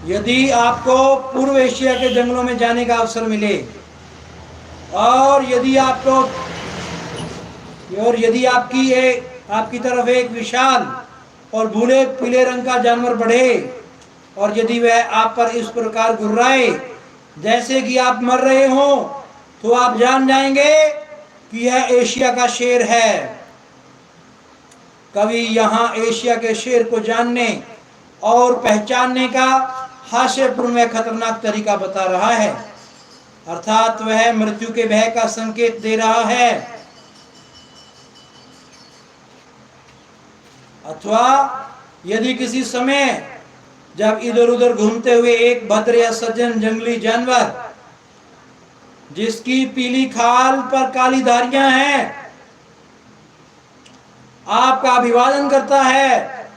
यदि आपको पूर्व एशिया के जंगलों में जाने का अवसर मिले और यदि आपकी तरफ एक विशाल और भूरे पीले रंग का जानवर बढ़े और यदि वह आप पर इस प्रकार गुर्राए जैसे कि आप मर रहे हो, तो आप जान जाएंगे कि यह एशिया का शेर है। कवि यहाँ एशिया के शेर को जानने और पहचानने का हास्यपूर्ण व खतरनाक तरीका बता रहा है, अर्थात वह मृत्यु के भय का संकेत दे रहा है। अथवा यदि किसी समय जब इधर उधर घूमते हुए एक भद्र या सज्जन जंगली जानवर जिसकी पीली खाल पर काली धारियां हैं आपका अभिवादन करता है,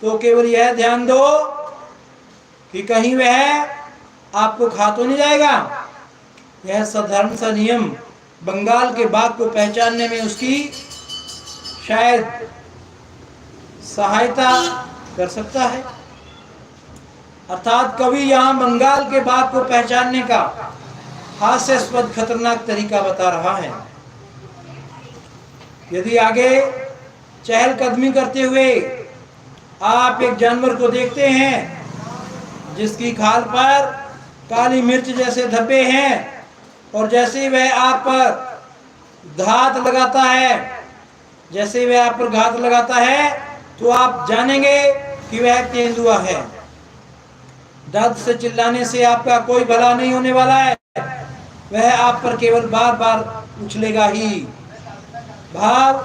तो केवल यह ध्यान दो कि कहीं वह आपको खा तो नहीं जाएगा। यह साधारण सा नियम बंगाल के बाघ को पहचानने में उसकी शायद सहायता कर सकता है। अर्थात कवि यहाँ बंगाल के बाघ को पहचानने का हास्यास्पद खतरनाक तरीका बता रहा है। यदि आगे चहलकदमी करते हुए आप एक जानवर को देखते हैं जिसकी खाल पर काली मिर्च जैसे धब्बे हैं और जैसे वह आप पर घात लगाता है तो आप जानेंगे कि वह तेंदुआ है। दर्द से चिल्लाने से आपका कोई भला नहीं होने वाला है, वह आप पर केवल बार बार उछलेगा ही। भाव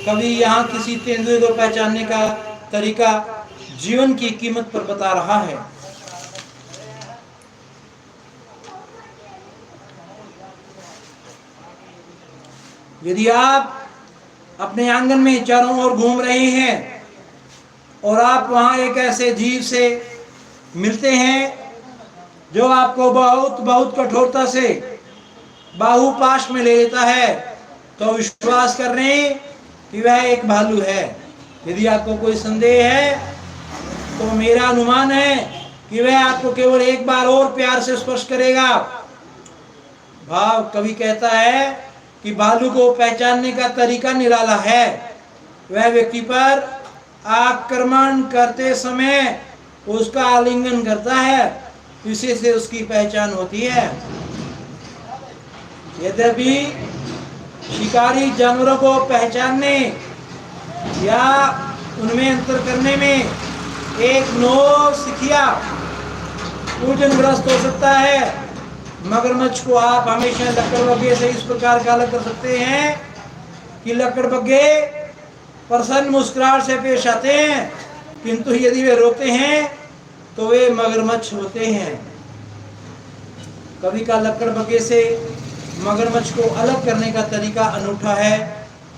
कवि यहाँ किसी तेंदुए को पहचानने का तरीका जीवन की कीमत पर बता रहा है। यदि आप अपने आंगन में चारों ओर घूम रहे हैं और आप वहां एक ऐसे जीव से मिलते हैं जो आपको बहुत बहुत कठोरता से बाहुपाश में ले लेता है, तो विश्वास कर लें कि वह एक भालू है। यदि आपको कोई संदेह है, तो मेरा अनुमान है कि वह आपको केवल एक बार और प्यार से स्पर्श करेगा। भाव कवि कहता है कि भालू को पहचानने का तरीका निराला है। वह व्यक्ति पर आक्रमण करते समय उसका आलिंगन करता है, इसी से उसकी पहचान होती है। यद्यपि शिकारी जानवरों को पहचानने या उनमें अंतर करने में एक नौसिखिया उलझनग्रस्त हो सकता है, मगरमच्छ को आप हमेशा लकड़बग्घे से इस प्रकार का अलग कर सकते हैं कि लकड़बग्घे प्रसन्न मुस्कुराहट से पेश आते हैं, किंतु यदि वे रोते हैं तो वे मगरमच्छ होते हैं। कवि का लकड़बग्घे से मगरमच्छ को अलग करने का तरीका अनूठा है,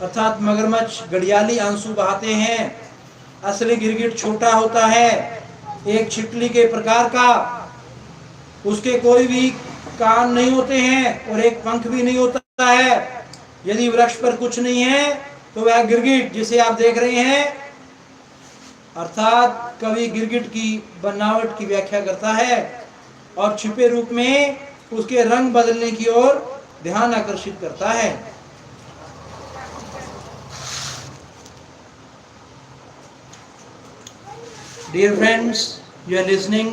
अर्थात मगरमच्छ घड़ियाली आंसू बहाते हैं, असली गिरगिट छोटा होता है, एक छिपकली के प्रकार का, उसके कोई भी कान नहीं होते हैं और एक पंख भी नहीं होता है। यदि वृक्ष पर कुछ नहीं है तो वह गिरगिट जिसे आप देख रहे हैं, अर्थात कवि गिरगिट की बनावट की व्याख्या करता है और छिपे रूप में उसके रंग बदलने की ओर ध्यान आकर्षित करता है। Dear friends, you are listening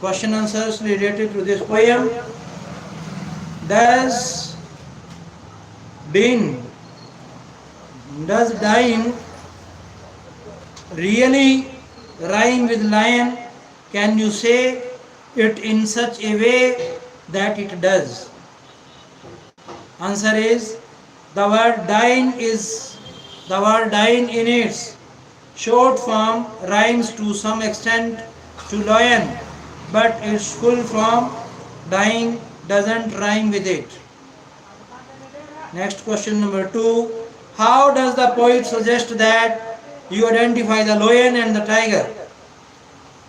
question answers related to this poem. Does dying really rhyme with lion? Can you say it in such a way that it does? Answer is the word dying in its short form rhymes to some extent to lion, but its full form dying doesn't rhyme with it. Next question number 2. How does the poet suggest that you identify the lion and the tiger?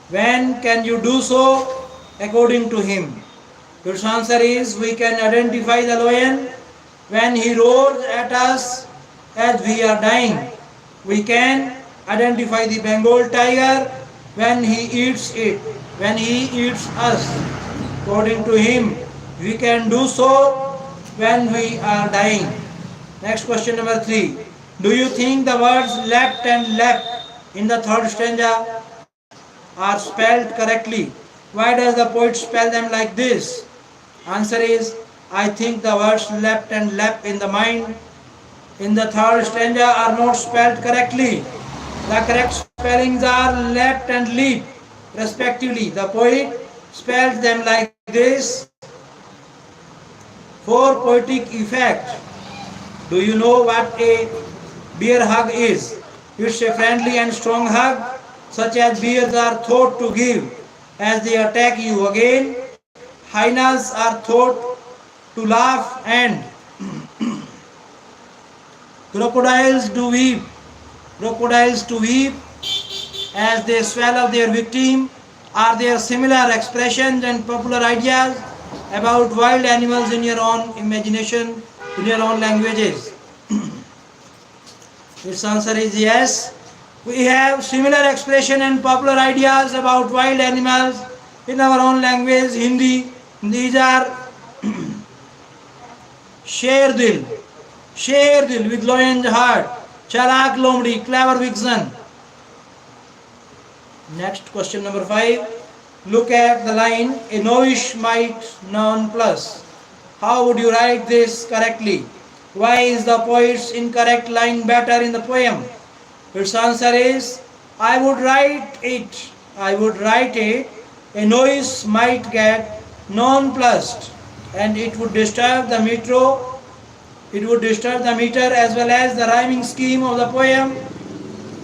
When can you do so according to him? Its answer is we can identify the lion when he roars at us as we are dying. We can identify the Bengal tiger when he eats us. According to him, we can do so when we are dying. Next question number 3. Do you think the words leapt and leapt in the third stanza are spelled correctly? Why does the poet spell them like this? Answer is, I think the words leapt and leapt in the mind in the third stanza are not spelled correctly. The correct spellings are leapt and leap respectively. The poet spells them like this for poetic effect. Do you know what a bear hug is? It's a friendly and strong hug such as bears are thought to give as they attack you. Again, hyenas are thought to laugh and crocodiles to weep as they swallow their victim. Are there similar expressions and popular ideas about wild animals in your own imagination, in your own languages? Its answer is yes. We have similar expression and popular ideas about wild animals in our own language, Hindi. These are Sher Dil with lion's heart, Chalak Lomdi, clever vixen. Next question number 5. Look at the line, a novice might non plus. How would you write this correctly? Why is the poet's incorrect line better in the poem? Its answer is, I would write it, a noise might get nonplussed and it would disturb the meter as well as the rhyming scheme of the poem.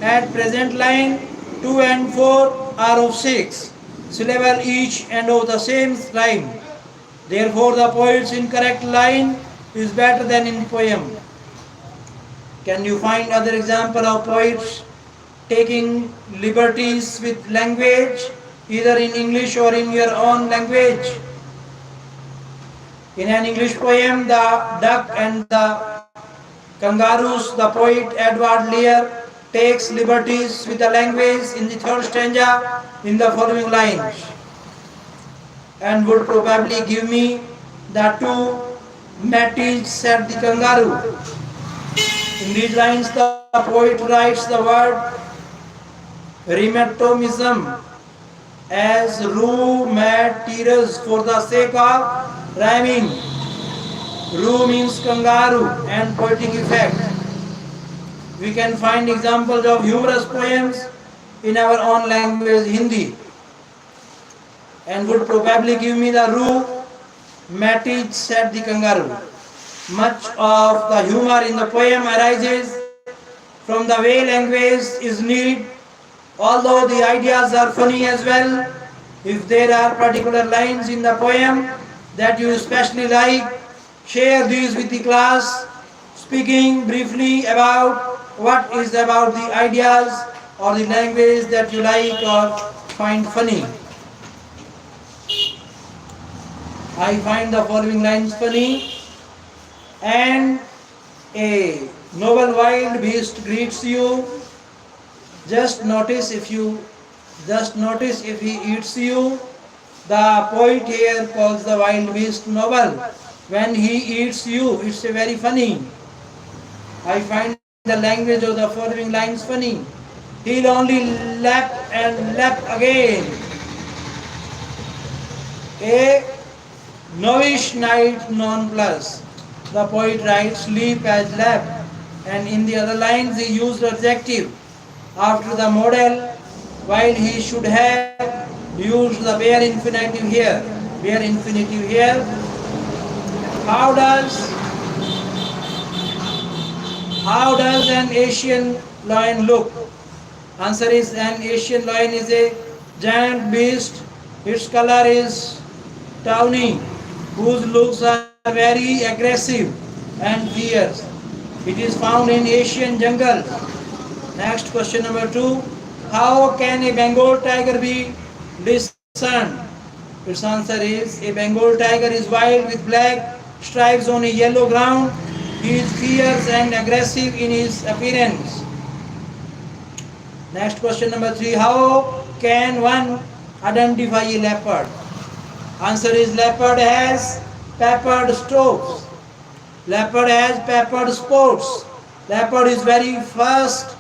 At present line 2 and 4 are of 6 syllable each and of the same rhyme. Therefore the poet's incorrect line is better than in poem. Can you find other example of poets taking liberties with language either in English or in your own language. In an English poem, The Duck and the Kangaroos, the poet Edward Lear takes liberties with the language in the third stanza in the following lines, and would probably give me the two matties, said the kangaroo. In these lines, the poet writes the word rheumatism as rheumatiz for the sake of rhyming. Roo means kangaroo and poetic effect. We can find examples of humorous poems in our own language, Hindi, and would probably give me the roo matich, said the kangaroo. Much of the humor in the poem arises from the way language is neat, although the ideas are funny as well. If there are particular lines in the poem that you especially like, share these with the class, speaking briefly about what is about the ideas or the language that you like or find funny. I find the following lines funny. And a noble wild beast greets you. Just notice if he eats you. The poet here calls the wild beast noble. When he eats you, it's a very funny. I find the language of the following lines funny. He'll only lap and lap again. A novice knight nonplus. The poet writes sleep as lap, and in the other lines he used adjective after the modal, while he should have used the bare infinitive here. Bare infinitive here. How does an Asian lion look? Answer is, an Asian lion is a giant beast. Its color is tawny, whose looks are very aggressive and fierce. It is found in Asian jungle. Next, question number 2. How can a Bengal tiger be discerned? Its answer is, a Bengal tiger is white with black stripes on a yellow ground. He is fierce and aggressive in his appearance. Next, question number 3. How can one identify a leopard? Answer is, leopard has peppered strokes. Leopard has peppered spots. Leopard is very fast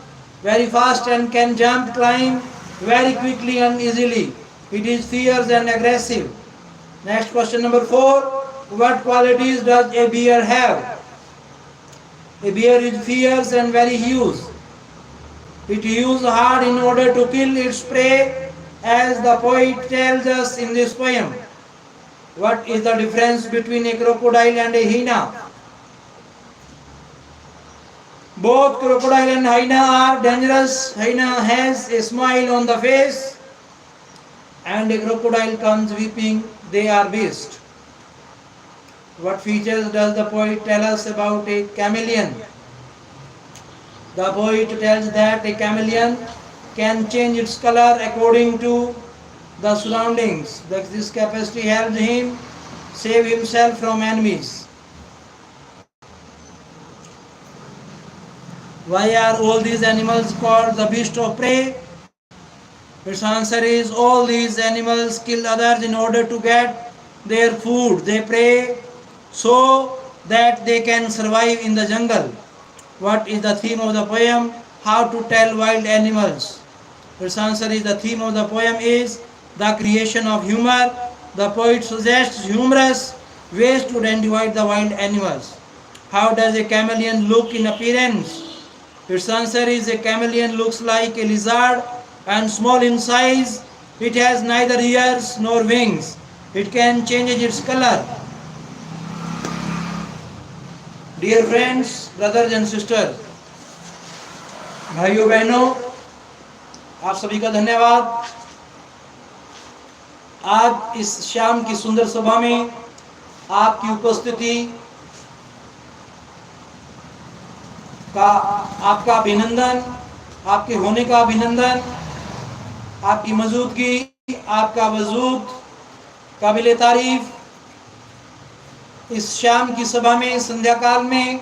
and can jump, climb very quickly and easily. It is fierce and aggressive. Next, question number 4. What qualities does a bear have? A bear is fierce and very huge. It hews hard in order to kill its prey, as the poet tells us in this poem. What is the difference between a crocodile and a hyena? Both crocodile and hyena are dangerous. Hyena has a smile on the face, and a crocodile comes weeping. They are beasts. What features does the poet tell us about a chameleon? The poet tells that a chameleon can change its color according to the surroundings. This capacity helps him save himself from enemies. Why are all these animals called the beast of prey? Its answer is, all these animals kill others in order to get their food. They prey so that they can survive in the jungle. What is the theme of the poem? How to tell wild animals. Its answer is, the theme of the poem is the creation of humor. The poet suggests humorous ways to identify the wild animals. How does a chameleon look in appearance? Its answer is, a chameleon looks like a lizard and small in size. It has neither ears nor wings. It can change its color. Dear friends, brothers and sisters, भाइयों बहनों, आप सभी का धन्यवाद। आज इस शाम की सुंदर सभा में आपकी उपस्थिति का आपका अभिनंदन, आपके होने का अभिनंदन, आपकी मौजूदगी, आपका वजूद काबिल तारीफ। इस शाम की सभा में, संध्या काल में,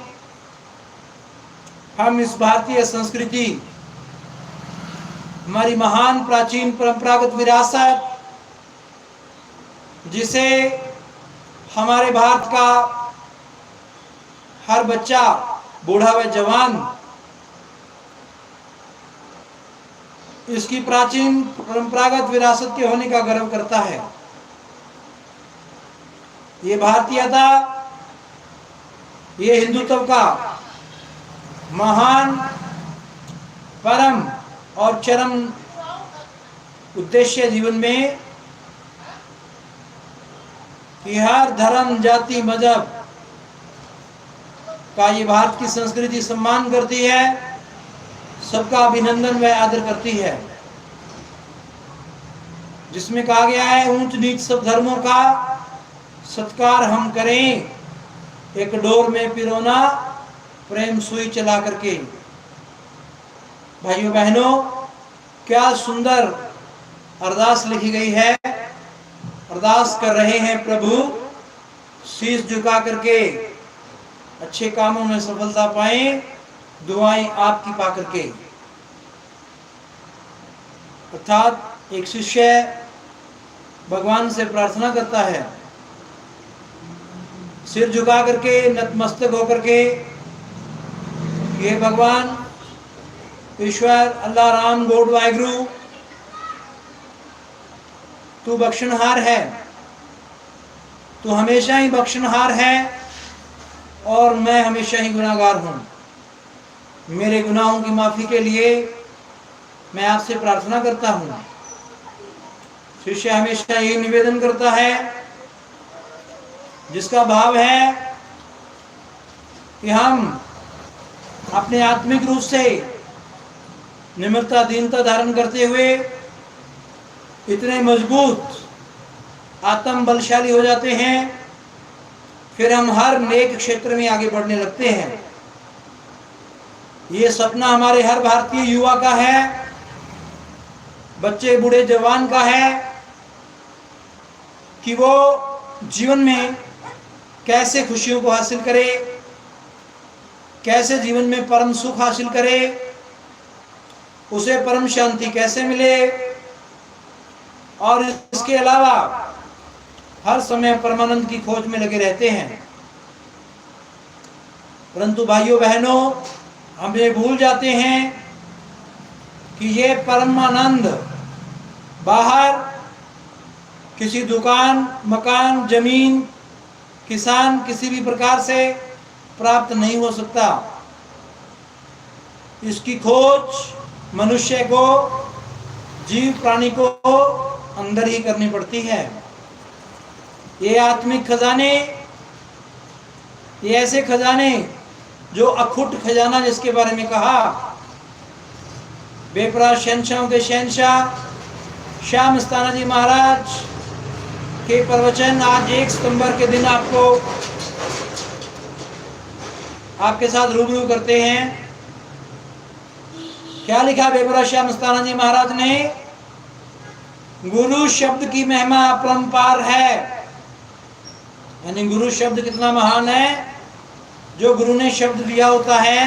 हम इस भारतीय संस्कृति, हमारी महान प्राचीन परंपरागत विरासत, जिसे हमारे भारत का हर बच्चा, बूढ़ा व जवान, इसकी प्राचीन परंपरागत विरासत के होने का गर्व करता है। ये भारतीयता, ये हिंदुत्व का महान, परम और चरम उद्देश्य जीवन में कि हर धर्म, जाति, मजहब का ये भारत की संस्कृति सम्मान करती है, सबका अभिनंदन व आदर करती है। जिसमें कहा गया है, ऊंच नीच सब धर्मों का सत्कार हम करें, एक डोर में पिरोना प्रेम सुई चला करके। भाइयों बहनों, क्या सुंदर अरदास लिखी गई है। अरदास कर रहे हैं प्रभु, शीश झुका करके अच्छे कामों में सफलता पाएं, दुआएं आपकी पा करके। अर्थात एक शिष्य भगवान से प्रार्थना करता है, सिर झुका करके, नतमस्तक होकर के, ये भगवान ईश्वर अल्लाह राम गॉड वाहिगुरु, तू बख्शनहार है, तू हमेशा ही बख्शनहार है और मैं हमेशा ही गुनाहगार हूँ। मेरे गुनाहों की माफ़ी के लिए मैं आपसे प्रार्थना करता हूँ। शिष्य हमेशा ये निवेदन करता है, जिसका भाव है कि हम अपने आत्मिक रूप से निम्रता, दीनता धारण करते हुए इतने मजबूत, आत्म बलशाली हो जाते हैं, फिर हम हर नेक क्षेत्र में आगे बढ़ने लगते हैं। ये सपना हमारे हर भारतीय युवा का है, बच्चे, बूढ़े, जवान का है कि वो जीवन में कैसे खुशियों को हासिल करे, कैसे जीवन में परम सुख हासिल करे, उसे परम शांति कैसे मिले, और इसके अलावा हर समय परमानंद की खोज में लगे रहते हैं। परंतु भाइयों बहनों, हम ये भूल जाते हैं कि ये परमानंद बाहर किसी दुकान, मकान, जमीन, किसान, किसी भी प्रकार से प्राप्त नहीं हो सकता। इसकी खोज मनुष्य को, जीव प्राणी को अंदर ही करनी पड़ती है। ये आत्मिक खजाने, ये ऐसे खजाने जो अखुट खजाना, जिसके बारे में कहा, बेपरा शहंशाहों के शहंशाह श्याम स्थाना जी महाराज के प्रवचन आज 1 सितंबर के दिन आपको, आपके साथ रूबरू करते हैं। क्या लिखा बेपरा श्याम स्थाना जी महाराज ने? गुरु शब्द की महिमा अपरंपार है। यानी गुरु शब्द कितना महान है। जो गुरु ने शब्द दिया होता है,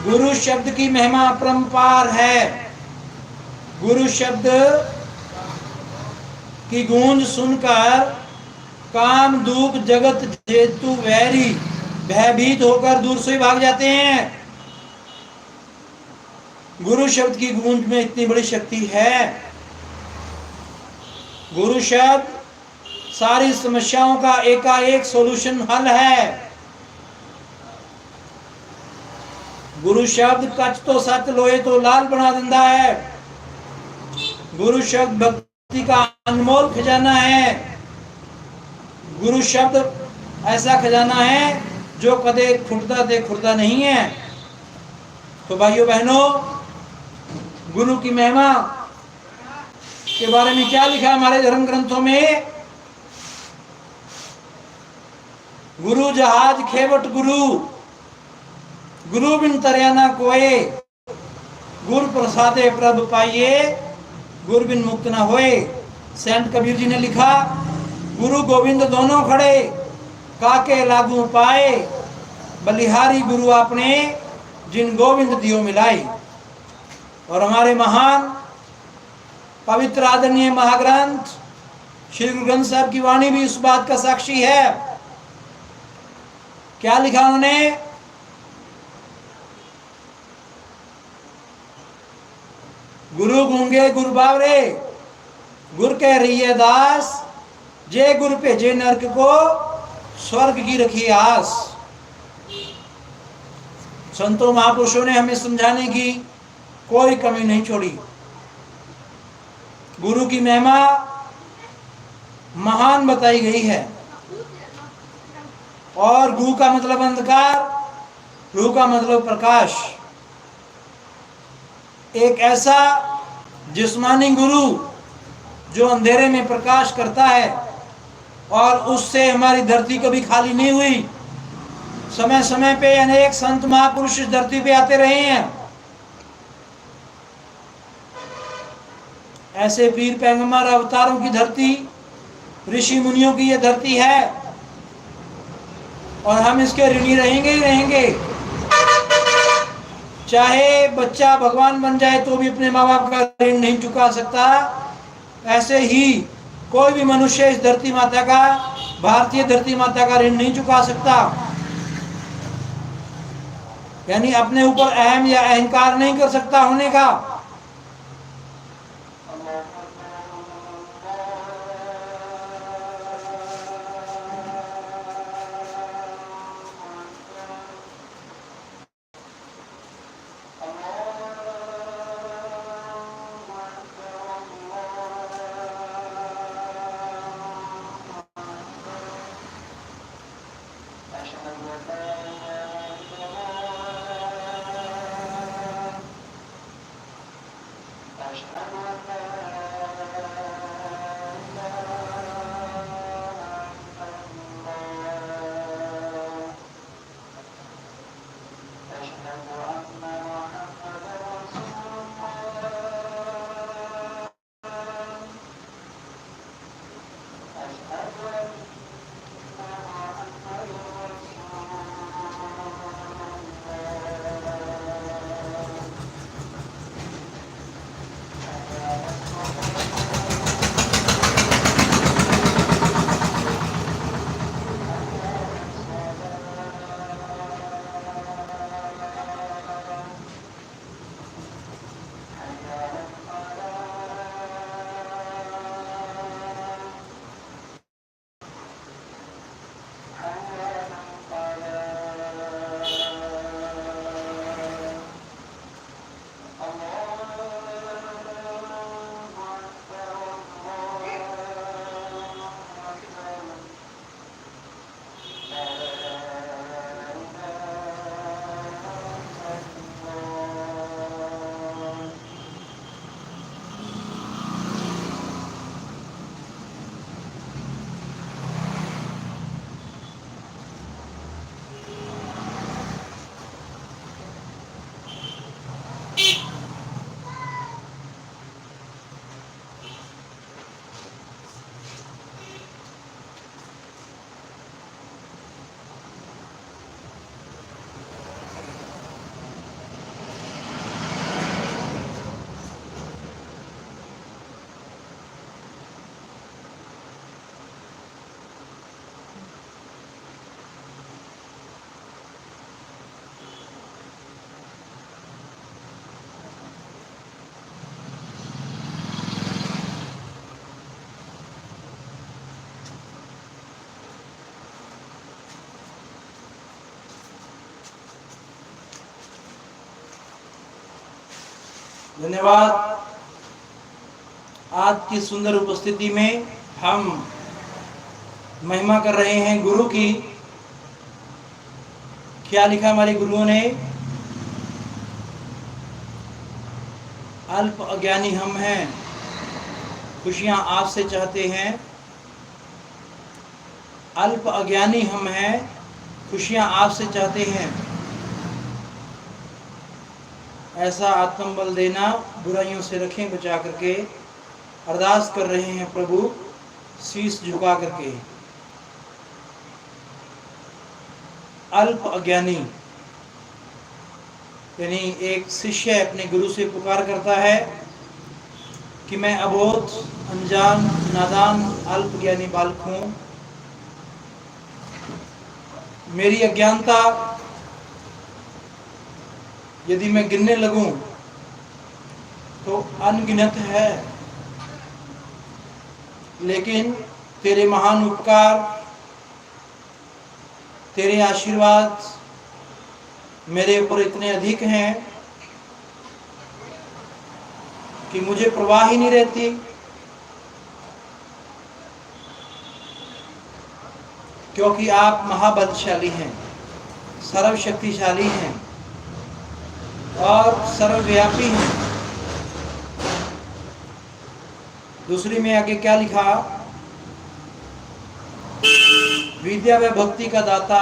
गुरु शब्द की महिमा अपरंपार है। गुरु शब्द की गूंज सुनकर काम, दुख, जगत जेतु वैरी भयभीत होकर दूर से भाग जाते हैं। गुरु शब्द की गूंज में इतनी बड़ी शक्ति है। गुरु शब्द सारी समस्याओं का एकाएक सॉल्यूशन हल है। गुरु शब्द कच तो सच, लोहे तो लाल बना देता है। गुरु शब्द भक्ति का अनमोल खजाना है। गुरु शब्द ऐसा खजाना है जो कदे खुटता दे खुरदा नहीं है। तो भाइयों बहनों, गुरु की महिमा के बारे में क्या लिखा हमारे धर्म ग्रंथों में? गुरु जहाज खेवट गुरु, गुरु बिन तरया ना कोए, गुर प्रसादे प्रभ पाइये, गुरु बिन मुक्त न होए। संत कबीर जी ने लिखा, गुरु गोविंद दोनों खड़े, काके लागू पाए, बलिहारी गुरु आपने, जिन गोविंद दियो मिलाए। और हमारे महान पवित्र आदरणीय महाग्रंथ श्री गुरु ग्रंथ साहब की वाणी भी इस बात का साक्षी है। क्या लिखा उन्होंने? गुरु गूंगे गुरु बावरे, गुर कह रही है दास, जे गुरु भेजे नरक को, स्वर्ग की रखी आस। संतों महापुरुषों ने हमें समझाने की कोई कमी नहीं छोड़ी। गुरु की महिमा महान बताई गई है। और गु का मतलब अंधकार, रू का मतलब प्रकाश। एक ऐसा जिस्मानी गुरु जो अंधेरे में प्रकाश करता है, और उससे हमारी धरती कभी खाली नहीं हुई। समय समय पे अनेक संत महापुरुष इस धरती पे आते रहे हैं। ऐसे पीर पैगंबर अवतारों की धरती, ऋषि मुनियों की यह धरती है, और हम इसके ऋणी रहेंगे ही रहेंगे। चाहे बच्चा भगवान बन जाए तो भी अपने माँ बाप का ऋण नहीं चुका सकता, ऐसे ही कोई भी मनुष्य इस धरती माता का, भारतीय धरती माता का ऋण नहीं चुका सकता। यानी अपने ऊपर अहम या अहंकार नहीं कर सकता होने का। धन्यवाद। आज की सुंदर उपस्थिति में हम महिमा कर रहे हैं गुरु की। क्या लिखा हमारे गुरुओं ने? अल्प अज्ञानी हम हैं, खुशियां आपसे चाहते हैं। अल्प अज्ञानी हम हैं, खुशियां आपसे चाहते हैं। ऐसा आत्मबल देना, बुराइयों से रखें बचा करके, अरदास कर रहे हैं प्रभु शीश झुका करके। अल्प अज्ञानी यानी एक शिष्य अपने गुरु से पुकार करता है कि मैं अबोध, अनजान, नादान, अल्प ज्ञानी बालक हूं। मेरी अज्ञानता यदि मैं गिनने लगूं तो अनगिनत है, लेकिन तेरे महान उपकार, तेरे आशीर्वाद मेरे ऊपर इतने अधिक हैं कि मुझे परवाह ही नहीं रहती। क्योंकि आप महाबलशाली हैं, सर्वशक्तिशाली हैं और सर्वव्यापी हैं। दूसरी में आगे क्या लिखा? विद्या व भक्ति का दाता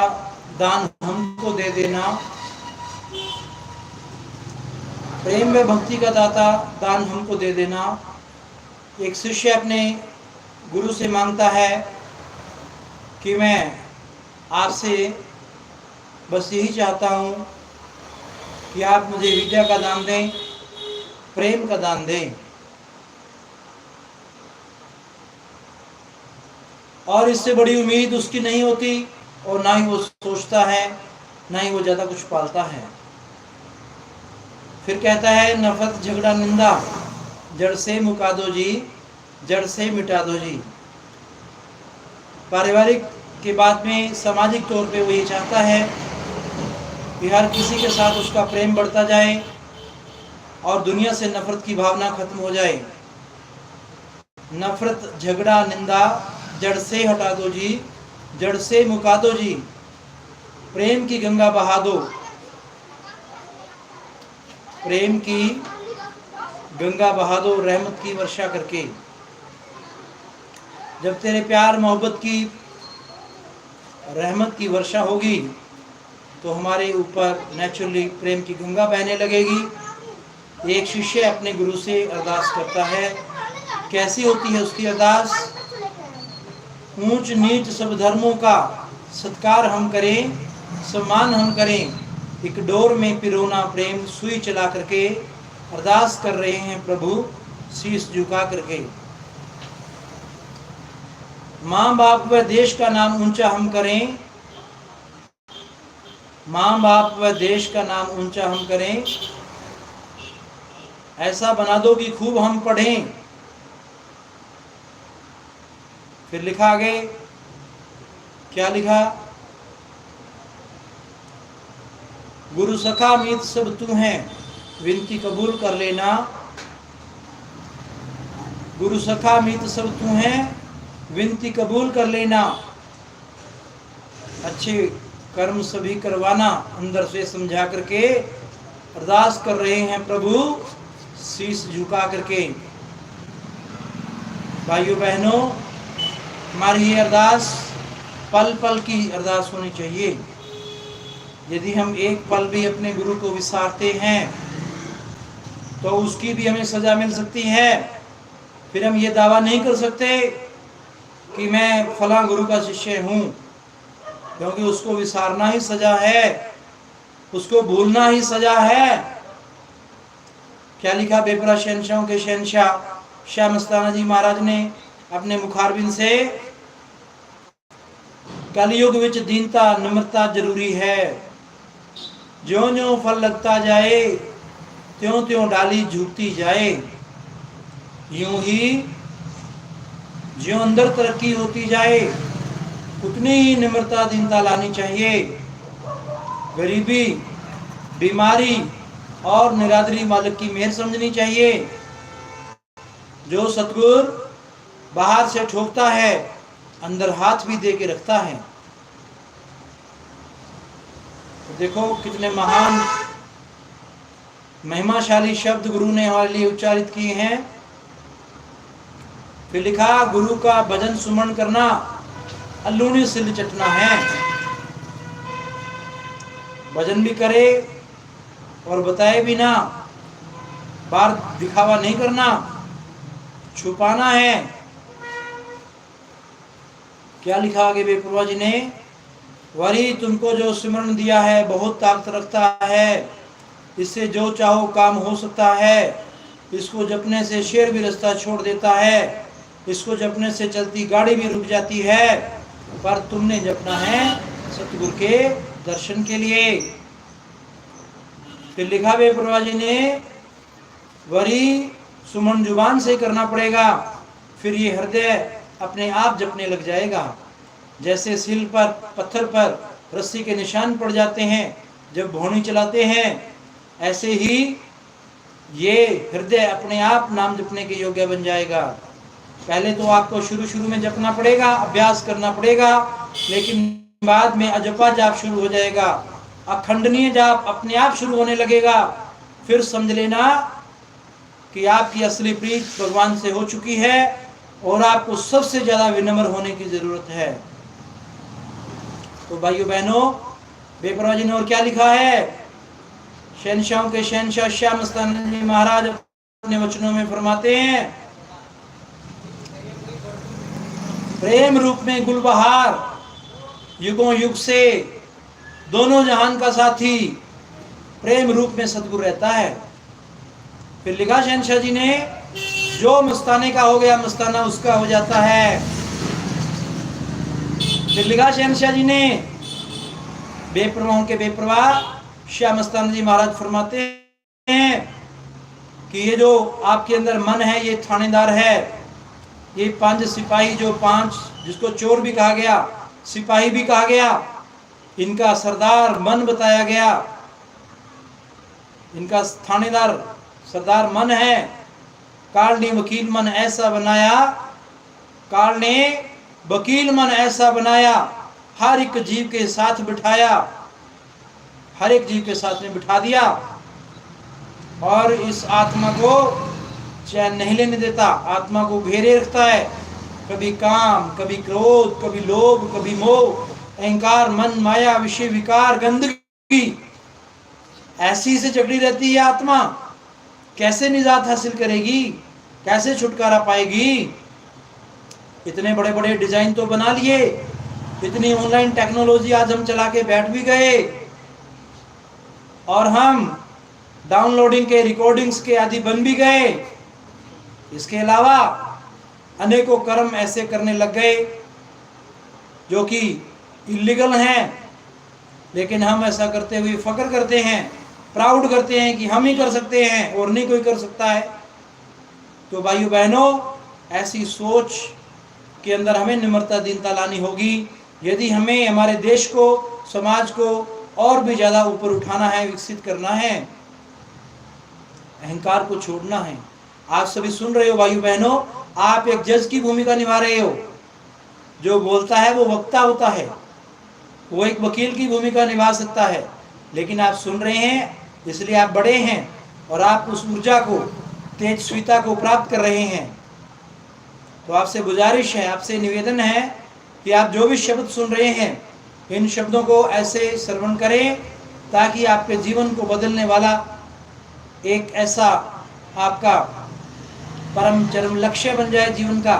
दान हमको दे देना। प्रेम व भक्ति का दाता दान हमको दे देना। एक शिष्य अपने गुरु से मांगता है कि मैं आपसे बस यही चाहता हूँ कि आप मुझे विद्या का दान दें, प्रेम का दान दें। और इससे बड़ी उम्मीद उसकी नहीं होती और ना ही वो सोचता है, ना ही वो ज़्यादा कुछ पालता है। फिर कहता है, नफरत झगड़ा निंदा जड़ से मुका दो जी, जड़ से मिटा दो जी। पारिवारिक के बाद में सामाजिक तौर पे वो ये चाहता है कि हर किसी के साथ उसका प्रेम बढ़ता जाए और दुनिया से नफरत की भावना खत्म हो जाए। नफरत झगड़ा निंदा जड़ से हटा दो जी, जड़ से मुका दो जी। प्रेम की गंगा बहा दो, प्रेम की गंगा बहा दो रहमत की वर्षा करके। जब तेरे प्यार मोहब्बत की रहमत की वर्षा होगी तो हमारे ऊपर नेचुरली प्रेम की गंगा बहने लगेगी। एक शिष्य अपने गुरु से अरदास करता है। कैसी होती है उसकी अरदास? ऊंच नीच सब धर्मों का सत्कार हम करें, सम्मान हम करें, एक डोर में पिरोना प्रेम सुई चला करके। अरदास कर रहे हैं प्रभु शीश झुका करके। माँ बाप व देश का नाम ऊंचा हम करें, माँ बाप व देश का नाम ऊंचा हम करें। ऐसा बना दो कि खूब हम पढ़ें। फिर लिखा आगे, क्या लिखा? गुरु सखा मीत सब तू है, विनती कबूल कर लेना। गुरु सखा मीत सब तू है, विनती कबूल कर लेना। अच्छे कर्म सभी करवाना, अंदर से समझा करके अरदास कर रहे हैं प्रभु शीश झुका करके। भाइयों बहनों, हमारी ये अरदास पल पल की अरदास होनी चाहिए। यदि हम एक पल भी अपने गुरु को विसारते हैं तो उसकी भी हमें सजा मिल सकती है। फिर हम ये दावा नहीं कर सकते कि मैं फला गुरु का शिष्य हूँ, क्योंकि उसको विसारना ही सजा है, उसको भूलना ही सजा है। क्या लिखा बेपरा शहंशाहों के शहंशाह शाह मस्ताना जी महाराज ने अपने मुखारबिंद से? कलयुग विच दीनता नम्रता जरूरी है। ज्यों ज्यों फल लगता जाए, त्यों त्यों डाली झुकती जाए। यूं ही ज्यों अंदर तरक्की होती जाए, उतनी ही निम्रता दीनता लानी चाहिए। गरीबी, बीमारी और निरादरी मालिक की मेहर समझनी चाहिए। जो सतगुर बाहर से ठोकता है, अंदर हाथ भी दे के रखता है। तो देखो कितने महान महिमाशाली शब्द गुरु ने हमारे लिए उच्चारित किए हैं। फिर लिखा, गुरु का भजन सुमन करना अल्लूनी सिल चटना है। भजन भी करे और बताए भी ना, बार दिखावा नहीं करना, छुपाना है। क्या लिखा आगे बेप्रभा जी ने? वरी तुमको जो सिमरन दिया है बहुत ताकत रखता है, इससे जो चाहो काम हो सकता है। इसको जपने से शेर भी रास्ता छोड़ देता है, इसको जपने से चलती गाड़ी भी रुक जाती है, पर तुमने जपना है सतगुरु के दर्शन के लिए। फिर लिखा बेप्रभा जी ने, वरी सुमन जुबान से करना पड़ेगा, फिर ये हृदय अपने आप जपने लग जाएगा। जैसे सिल पर पत्थर पर रस्सी के निशान पड़ जाते हैं जब भौणी चलाते हैं, ऐसे ही ये हृदय अपने आप नाम जपने के योग्य बन जाएगा। पहले तो आपको शुरू में जपना पड़ेगा, अभ्यास करना पड़ेगा, लेकिन बाद में अजपा जाप शुरू हो जाएगा, अखंडनीय जाप अपने आप शुरू होने लगेगा। फिर समझ लेना कि आपकी असली प्रीत भगवान से हो चुकी है और आपको सबसे ज्यादा विनम्र होने की जरूरत है। तो भाइयों बहनों, बेप्रभा जी ने और क्या लिखा है? शहनशाहों के शहनशाह श्याम मस्ताना जी महाराज अपने वचनों में फरमाते हैं, प्रेम रूप में गुलबहार युगों युग से दोनों जहान का साथी प्रेम रूप में सतगुरु रहता है। फिर लिखा शहनशाह जी ने, जो मस्ताने का हो गया मस्ताना उसका हो जाता है। फिर लिखा शहनशाह जी ने, बेप्रवाहों के बेप्रवाह श्याम मस्ताना जी महाराज फरमाते हैं कि ये जो आपके अंदर मन है ये थानेदार है। ये 5 सिपाही, जो 5 जिसको चोर भी कहा गया, सिपाही भी कहा गया, इनका सरदार मन बताया गया। इनका थानेदार सरदार मन है। काल ने वकील मन ऐसा बनाया, काल ने वकील मन ऐसा बनाया, हर एक जीव के साथ बिठाया, हर एक जीव के साथ में बिठा दिया और इस आत्मा को चैन नहीं लेने देता, आत्मा को घेरे रखता है। कभी काम, कभी क्रोध, कभी लोभ, कभी मोह, अहंकार, मन, माया, विषय, विकार, गंदगी, ऐसी से जकड़ी रहती है आत्मा। कैसे निजात हासिल करेगी, कैसे छुटकारा पाएगी? इतने बड़े बड़े डिजाइन तो बना लिए, इतनी ऑनलाइन टेक्नोलॉजी आज हम चला के बैठ भी गए और हम डाउनलोडिंग के, रिकॉर्डिंग्स के आदि बन भी गए। इसके अलावा अनेकों कर्म ऐसे करने लग गए जो कि इलीगल हैं, लेकिन हम ऐसा करते हुए फक्र करते हैं, प्राउड करते हैं कि हम ही कर सकते हैं और नहीं कोई कर सकता है। तो भाइयों बहनों, ऐसी सोच के अंदर हमें निम्रता, दीनता लानी होगी यदि हमें हमारे देश को, समाज को और भी ज़्यादा ऊपर उठाना है, विकसित करना है, अहंकार को छोड़ना है। आप सभी सुन रहे हो भाइयों बहनों, आप एक जज की भूमिका निभा रहे हो। जो बोलता है वो वक्ता होता है, वो एक वकील की भूमिका निभा सकता है, लेकिन आप सुन रहे हैं इसलिए आप बड़े हैं और आप उस ऊर्जा को, तेजस्विता को प्राप्त कर रहे हैं। तो आपसे गुजारिश है, आपसे निवेदन है कि आप जो भी शब्द सुन रहे हैं, इन शब्दों को ऐसे श्रवण करें ताकि आपके जीवन को बदलने वाला एक ऐसा आपका परम चरम लक्ष्य बन जाए जीवन का,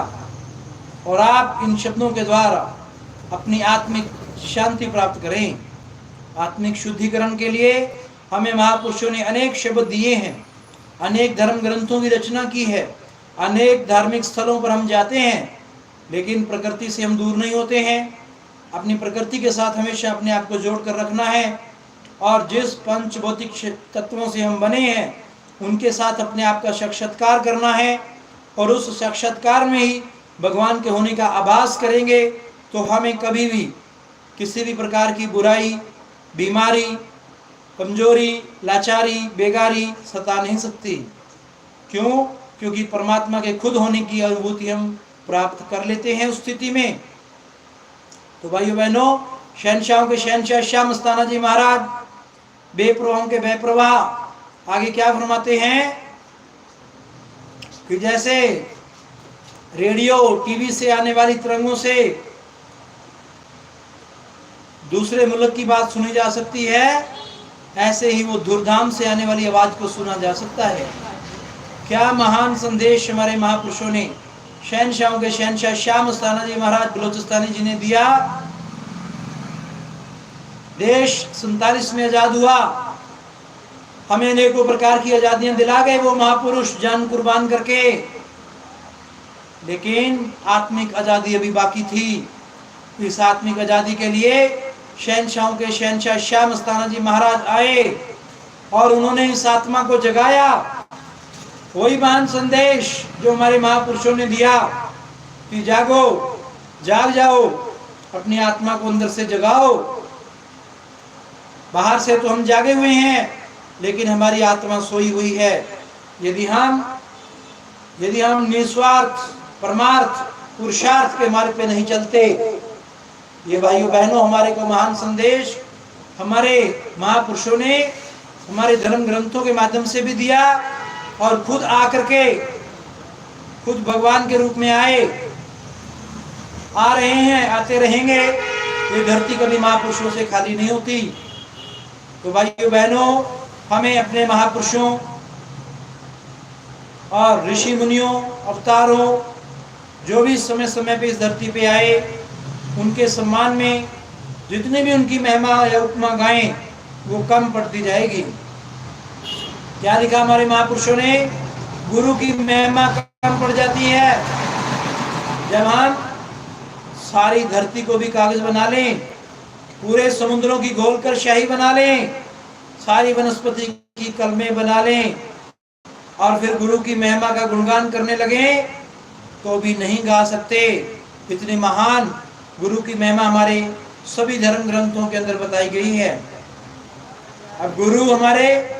और आप इन शब्दों के द्वारा अपनी आत्मिक शांति प्राप्त करें। आत्मिक शुद्धिकरण के लिए हमें महापुरुषों ने अनेक शब्द दिए हैं, अनेक धर्म ग्रंथों की रचना की है, अनेक धार्मिक स्थलों पर हम जाते हैं, लेकिन प्रकृति से हम दूर नहीं होते हैं। अपनी प्रकृति के साथ हमेशा अपने आप को जोड़ कर रखना है और जिस पंच भौतिक तत्वों से हम बने हैं उनके साथ अपने आप का साक्षात्कार करना है, और उस साक्षात्कार में ही भगवान के होने का आभास करेंगे तो हमें कभी भी किसी भी प्रकार की बुराई, बीमारी, कमजोरी, लाचारी, बेगारी सता नहीं सकती। क्यों? क्योंकि परमात्मा के खुद होने की अनुभूति हम प्राप्त कर लेते हैं उस स्थिति में। तो भाइयों बहनों, शहनशाहों के शहनशाह श्याम मस्ताना जी महाराज, बेप्रवाहों के बेप्रवाह आगे क्या फरमाते हैं कि जैसे रेडियो, टीवी से आने वाली तरंगों से दूसरे मुल्क की बात सुनी जा सकती है, ऐसे ही वो धूमधाम से आने वाली आवाज को सुना जा सकता है। क्या महान संदेश हमारे महापुरुषों ने, शहनशाहों के शहनशाह श्याम मस्ताना जी महाराज बलोचिस्तानी जी ने दिया। देश 47 में आजाद हुआ, हमें अनेकों प्रकार की आजादियां दिला गए वो महापुरुष जान कुर्बान करके, लेकिन आत्मिक आजादी अभी बाकी थी। इस आत्मिक आजादी के लिए शहनशाहों के शहनशाह श्याम मस्ताना जी महाराज आए और उन्होंने इस आत्मा को जगाया। वही महान संदेश जो हमारे महापुरुषों ने दिया कि जागो, जाग जाओ, अपनी आत्मा को अंदर से जगाओ। बाहर से तो हम जागे हुए हैं, लेकिन हमारी आत्मा सोई हुई है। यदि हम निस्वार्थ परमार्थ पुरुषार्थ के मार्ग पे नहीं चलते, ये भाइयों बहनों, हमारे को महान संदेश हमारे महापुरुषों ने हमारे धर्म ग्रंथों के माध्यम से भी दिया और खुद आकर के खुद भगवान के रूप में आए, आ रहे हैं, आते रहेंगे। ये धरती कभी महापुरुषों से खाली नहीं होती। तो भाइयों बहनों, हमें अपने महापुरुषों और ऋषि मुनियों अवतारों जो भी समय समय पे इस धरती पे आए, उनके सम्मान में जितनी भी उनकी महिमा या उपमा गाएं वो कम पड़ती जाएगी। क्या लिखा हमारे महापुरुषों ने? गुरु की महिमा कम पड़ जाती है जब हम सारी धरती को भी कागज बना लें, पूरे समुद्रों की घोलकर शाही बना लें, सारी वनस्पति की कलमें बना लें और फिर गुरु की महिमा का गुणगान करने लगे तो भी नहीं गा सकते। इतनी महान गुरु की महिमा हमारे सभी धर्म ग्रंथों के अंदर बताई गई है। अब गुरु हमारे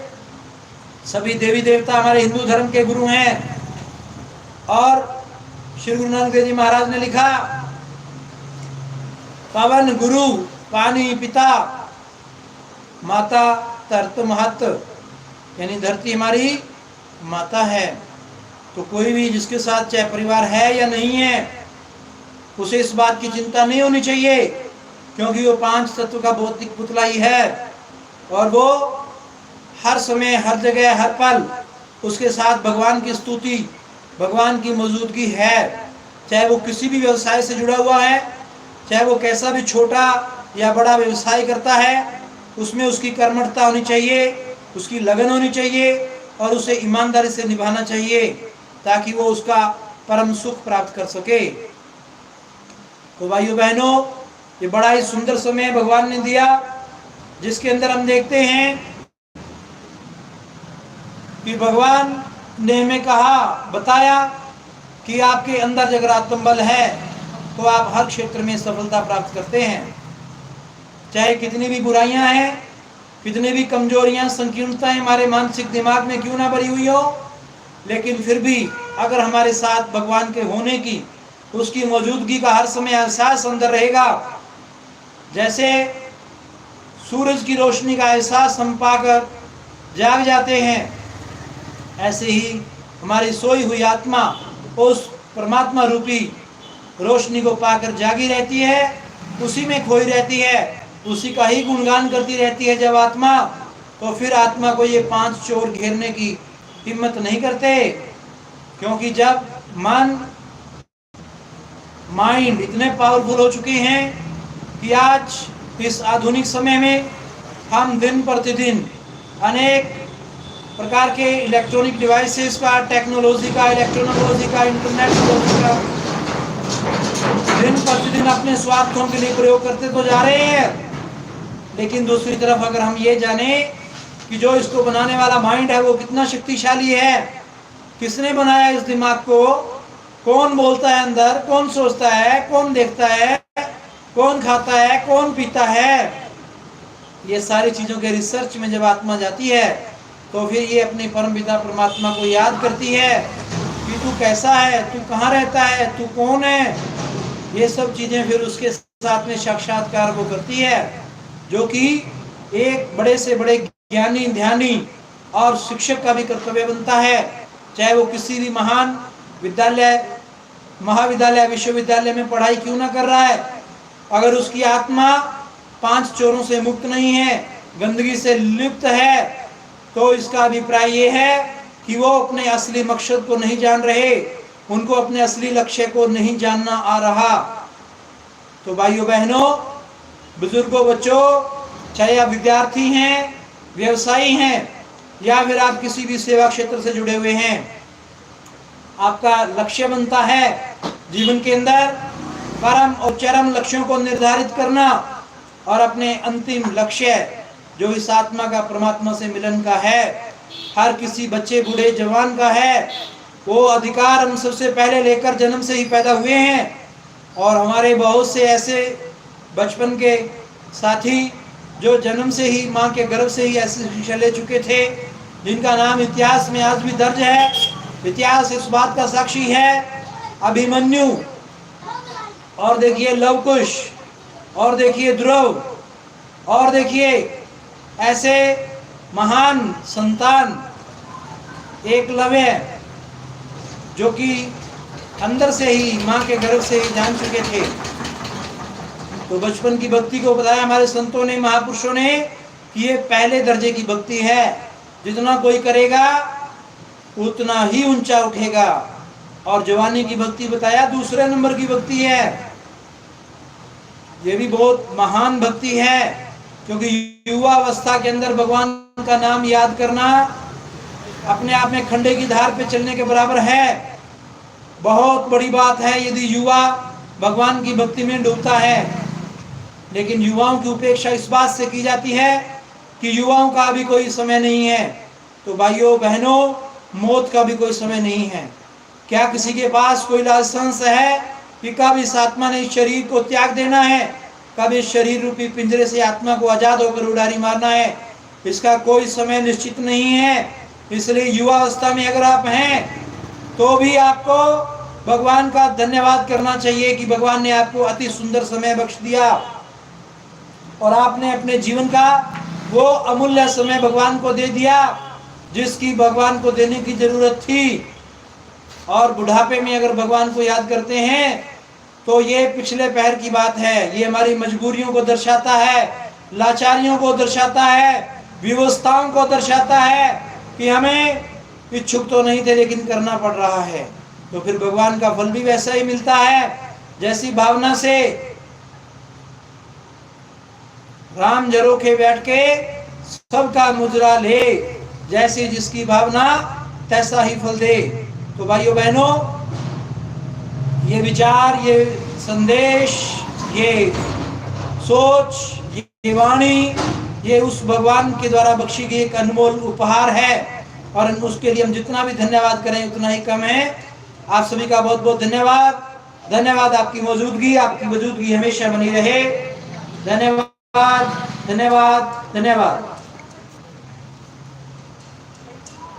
सभी देवी देवता हमारे हिंदू धर्म के गुरु हैं और श्री गुरु नानक देव जी महाराज ने लिखा, पवन गुरु पानी पिता माता तरत महत, यानी धरती हमारी माता है। तो कोई भी जिसके साथ चाहे परिवार है या नहीं है, उसे इस बात की चिंता नहीं होनी चाहिए, क्योंकि वो 5 तत्व का भौतिक पुतला ही है और वो हर समय हर जगह हर पल उसके साथ भगवान की स्तुति, भगवान की मौजूदगी है। चाहे वो किसी भी व्यवसाय से जुड़ा हुआ है, चाहे वो कैसा भी छोटा या बड़ा व्यवसाय करता है, उसमें उसकी कर्मठता होनी चाहिए, उसकी लगन होनी चाहिए और उसे ईमानदारी से निभाना चाहिए ताकि वो उसका परम सुख प्राप्त कर सके। तो भाइयों बहनों, ये बड़ा ही सुंदर समय भगवान ने दिया जिसके अंदर हम देखते हैं कि भगवान ने हमें कहा, बताया कि आपके अंदर अगर आत्मबल है तो आप हर क्षेत्र में सफलता प्राप्त करते हैं। चाहे कितनी भी बुराइयां हैं, कितनी भी कमजोरियां संकीर्णताएं हमारे मानसिक दिमाग में क्यों ना भरी हुई हो, लेकिन फिर भी अगर हमारे साथ भगवान के होने की, उसकी मौजूदगी का हर समय एहसास अंदर रहेगा, जैसे सूरज की रोशनी का एहसास हम पाकर जाग जाते हैं, ऐसे ही हमारी सोई हुई आत्मा उस परमात्मा रूपी रोशनी को पाकर जागी रहती है, उसी में खोई रहती है, उसी का ही गुणगान करती रहती है। जब आत्मा, तो फिर आत्मा को ये 5 चोर घेरने की हिम्मत नहीं करते, क्योंकि जब माइंड इतने पावरफुल हो चुके हैं कि आज इस आधुनिक समय में हम दिन प्रतिदिन अनेक प्रकार के इलेक्ट्रॉनिक डिवाइसेस का, टेक्नोलॉजी का, इंटरनेट का दिन प्रतिदिन अपने स्वार्थों के लिए प्रयोग करते तो जा रहे हैं, लेकिन दूसरी तरफ अगर हम ये जाने कि जो इसको बनाने वाला माइंड है वो कितना शक्तिशाली है, किसने बनाया इस दिमाग को, कौन बोलता है अंदर, कौन सोचता है, कौन देखता है, कौन खाता है, कौन पीता है, ये सारी चीजों के रिसर्च में जब आत्मा जाती है तो फिर ये अपने परम पिता परमात्मा को याद करती है कि तू कैसा है, तू कहाँ रहता है, तू कौन है। ये सब चीजें फिर उसके साथ में साक्षात्कार वो करती है, जो कि एक बड़े से बड़े ज्ञानी, ध्यानी और शिक्षक का भी कर्तव्य बनता है। चाहे वो किसी भी महान विद्यालय, महाविद्यालय, विश्वविद्यालय में पढ़ाई क्यों ना कर रहा है, अगर उसकी आत्मा 5 चोरों से मुक्त नहीं है, गंदगी से लिप्त है, तो इसका अभिप्राय ये है कि वो अपने असली मकसद को नहीं जान रहे, उनको अपने असली लक्ष्य को नहीं जानना आ रहा। तो भाइयों बहनों, बुजुर्गों, बच्चों, चाहे आप विद्यार्थी हैं, व्यवसायी हैं, या फिर आप किसी भी सेवा क्षेत्र से जुड़े हुए हैं, आपका लक्ष्य बनता है जीवन के अंदर परम और चरम लक्ष्यों को निर्धारित करना और अपने अंतिम लक्ष्य जो इस आत्मा का परमात्मा से मिलन का है, हर किसी बच्चे, बूढ़े, जवान का है। वो अधिकार हम सबसे पहले लेकर जन्म से ही पैदा हुए हैं, और हमारे बहुत से ऐसे बचपन के साथी जो जन्म से ही माँ के गर्भ से ही ऐसी शिक्षा ले चुके थे, जिनका नाम इतिहास में आज भी दर्ज है। इतिहास इस बात का साक्षी है। अभिमन्यु, और देखिए लवकुश, और देखिए ध्रुव, और देखिए ऐसे महान संतान एकलव्य, जो कि अंदर से ही माँ के गर्भ से ही जान चुके थे। तो बचपन की भक्ति को बताया हमारे संतों ने, महापुरुषों ने, कि ये पहले दर्जे की भक्ति है। जितना कोई करेगा उतना ही ऊंचा उठेगा। और जवानी की भक्ति बताया दूसरे नंबर की भक्ति है। ये भी बहुत महान भक्ति है, क्योंकि युवा अवस्था के अंदर भगवान का नाम याद करना अपने आप में खंडे की धार पे चलने के बराबर है। बहुत बड़ी बात है यदि युवा भगवान की भक्ति में डूबता है। लेकिन युवाओं की उपेक्षा इस बात से की जाती है कि युवाओं का अभी कोई समय नहीं है। तो भाइयों बहनों, मौत का भी कोई समय नहीं है। क्या किसी के पास कोई लाइसेंस है कि कब इस आत्मा ने इस शरीर को त्याग देना है, कब इस शरीर रूपी पिंजरे से आत्मा को आजाद होकर उड़ारी मारना है? इसका कोई समय निश्चित नहीं है। इसलिए युवा अवस्था में अगर आप हैं तो भी आपको भगवान का धन्यवाद करना चाहिए कि भगवान ने आपको अति सुंदर समय बख्श दिया और आपने अपने जीवन का वो अमूल्य समय भगवान को दे दिया जिसकी भगवान को देने की जरूरत थी। और बुढ़ापे में अगर भगवान को याद करते हैं तो ये पिछले पहर की बात है। ये हमारी मजबूरियों को दर्शाता है, लाचारियों को दर्शाता है, विवशताओं को दर्शाता है कि हमें इच्छुक तो नहीं थे लेकिन करना पड़ रहा है। तो फिर भगवान का फल भी वैसा ही मिलता है जैसी भावना से राम झरोखे बैठ के सबका मुजरा ले, जैसी जिसकी भावना तैसा ही फल दे। तो भाइयों बहनों, ये विचार, ये संदेश, ये सोच, ये वाणी, ये उस भगवान के द्वारा बख्शी गई एक अनमोल उपहार है और उसके लिए हम जितना भी धन्यवाद करें उतना ही कम है। आप सभी का बहुत बहुत धन्यवाद। धन्यवाद, आपकी मौजूदगी हमेशा बनी रहे। धन्यवाद, धन्यवाद, धन्यवाद।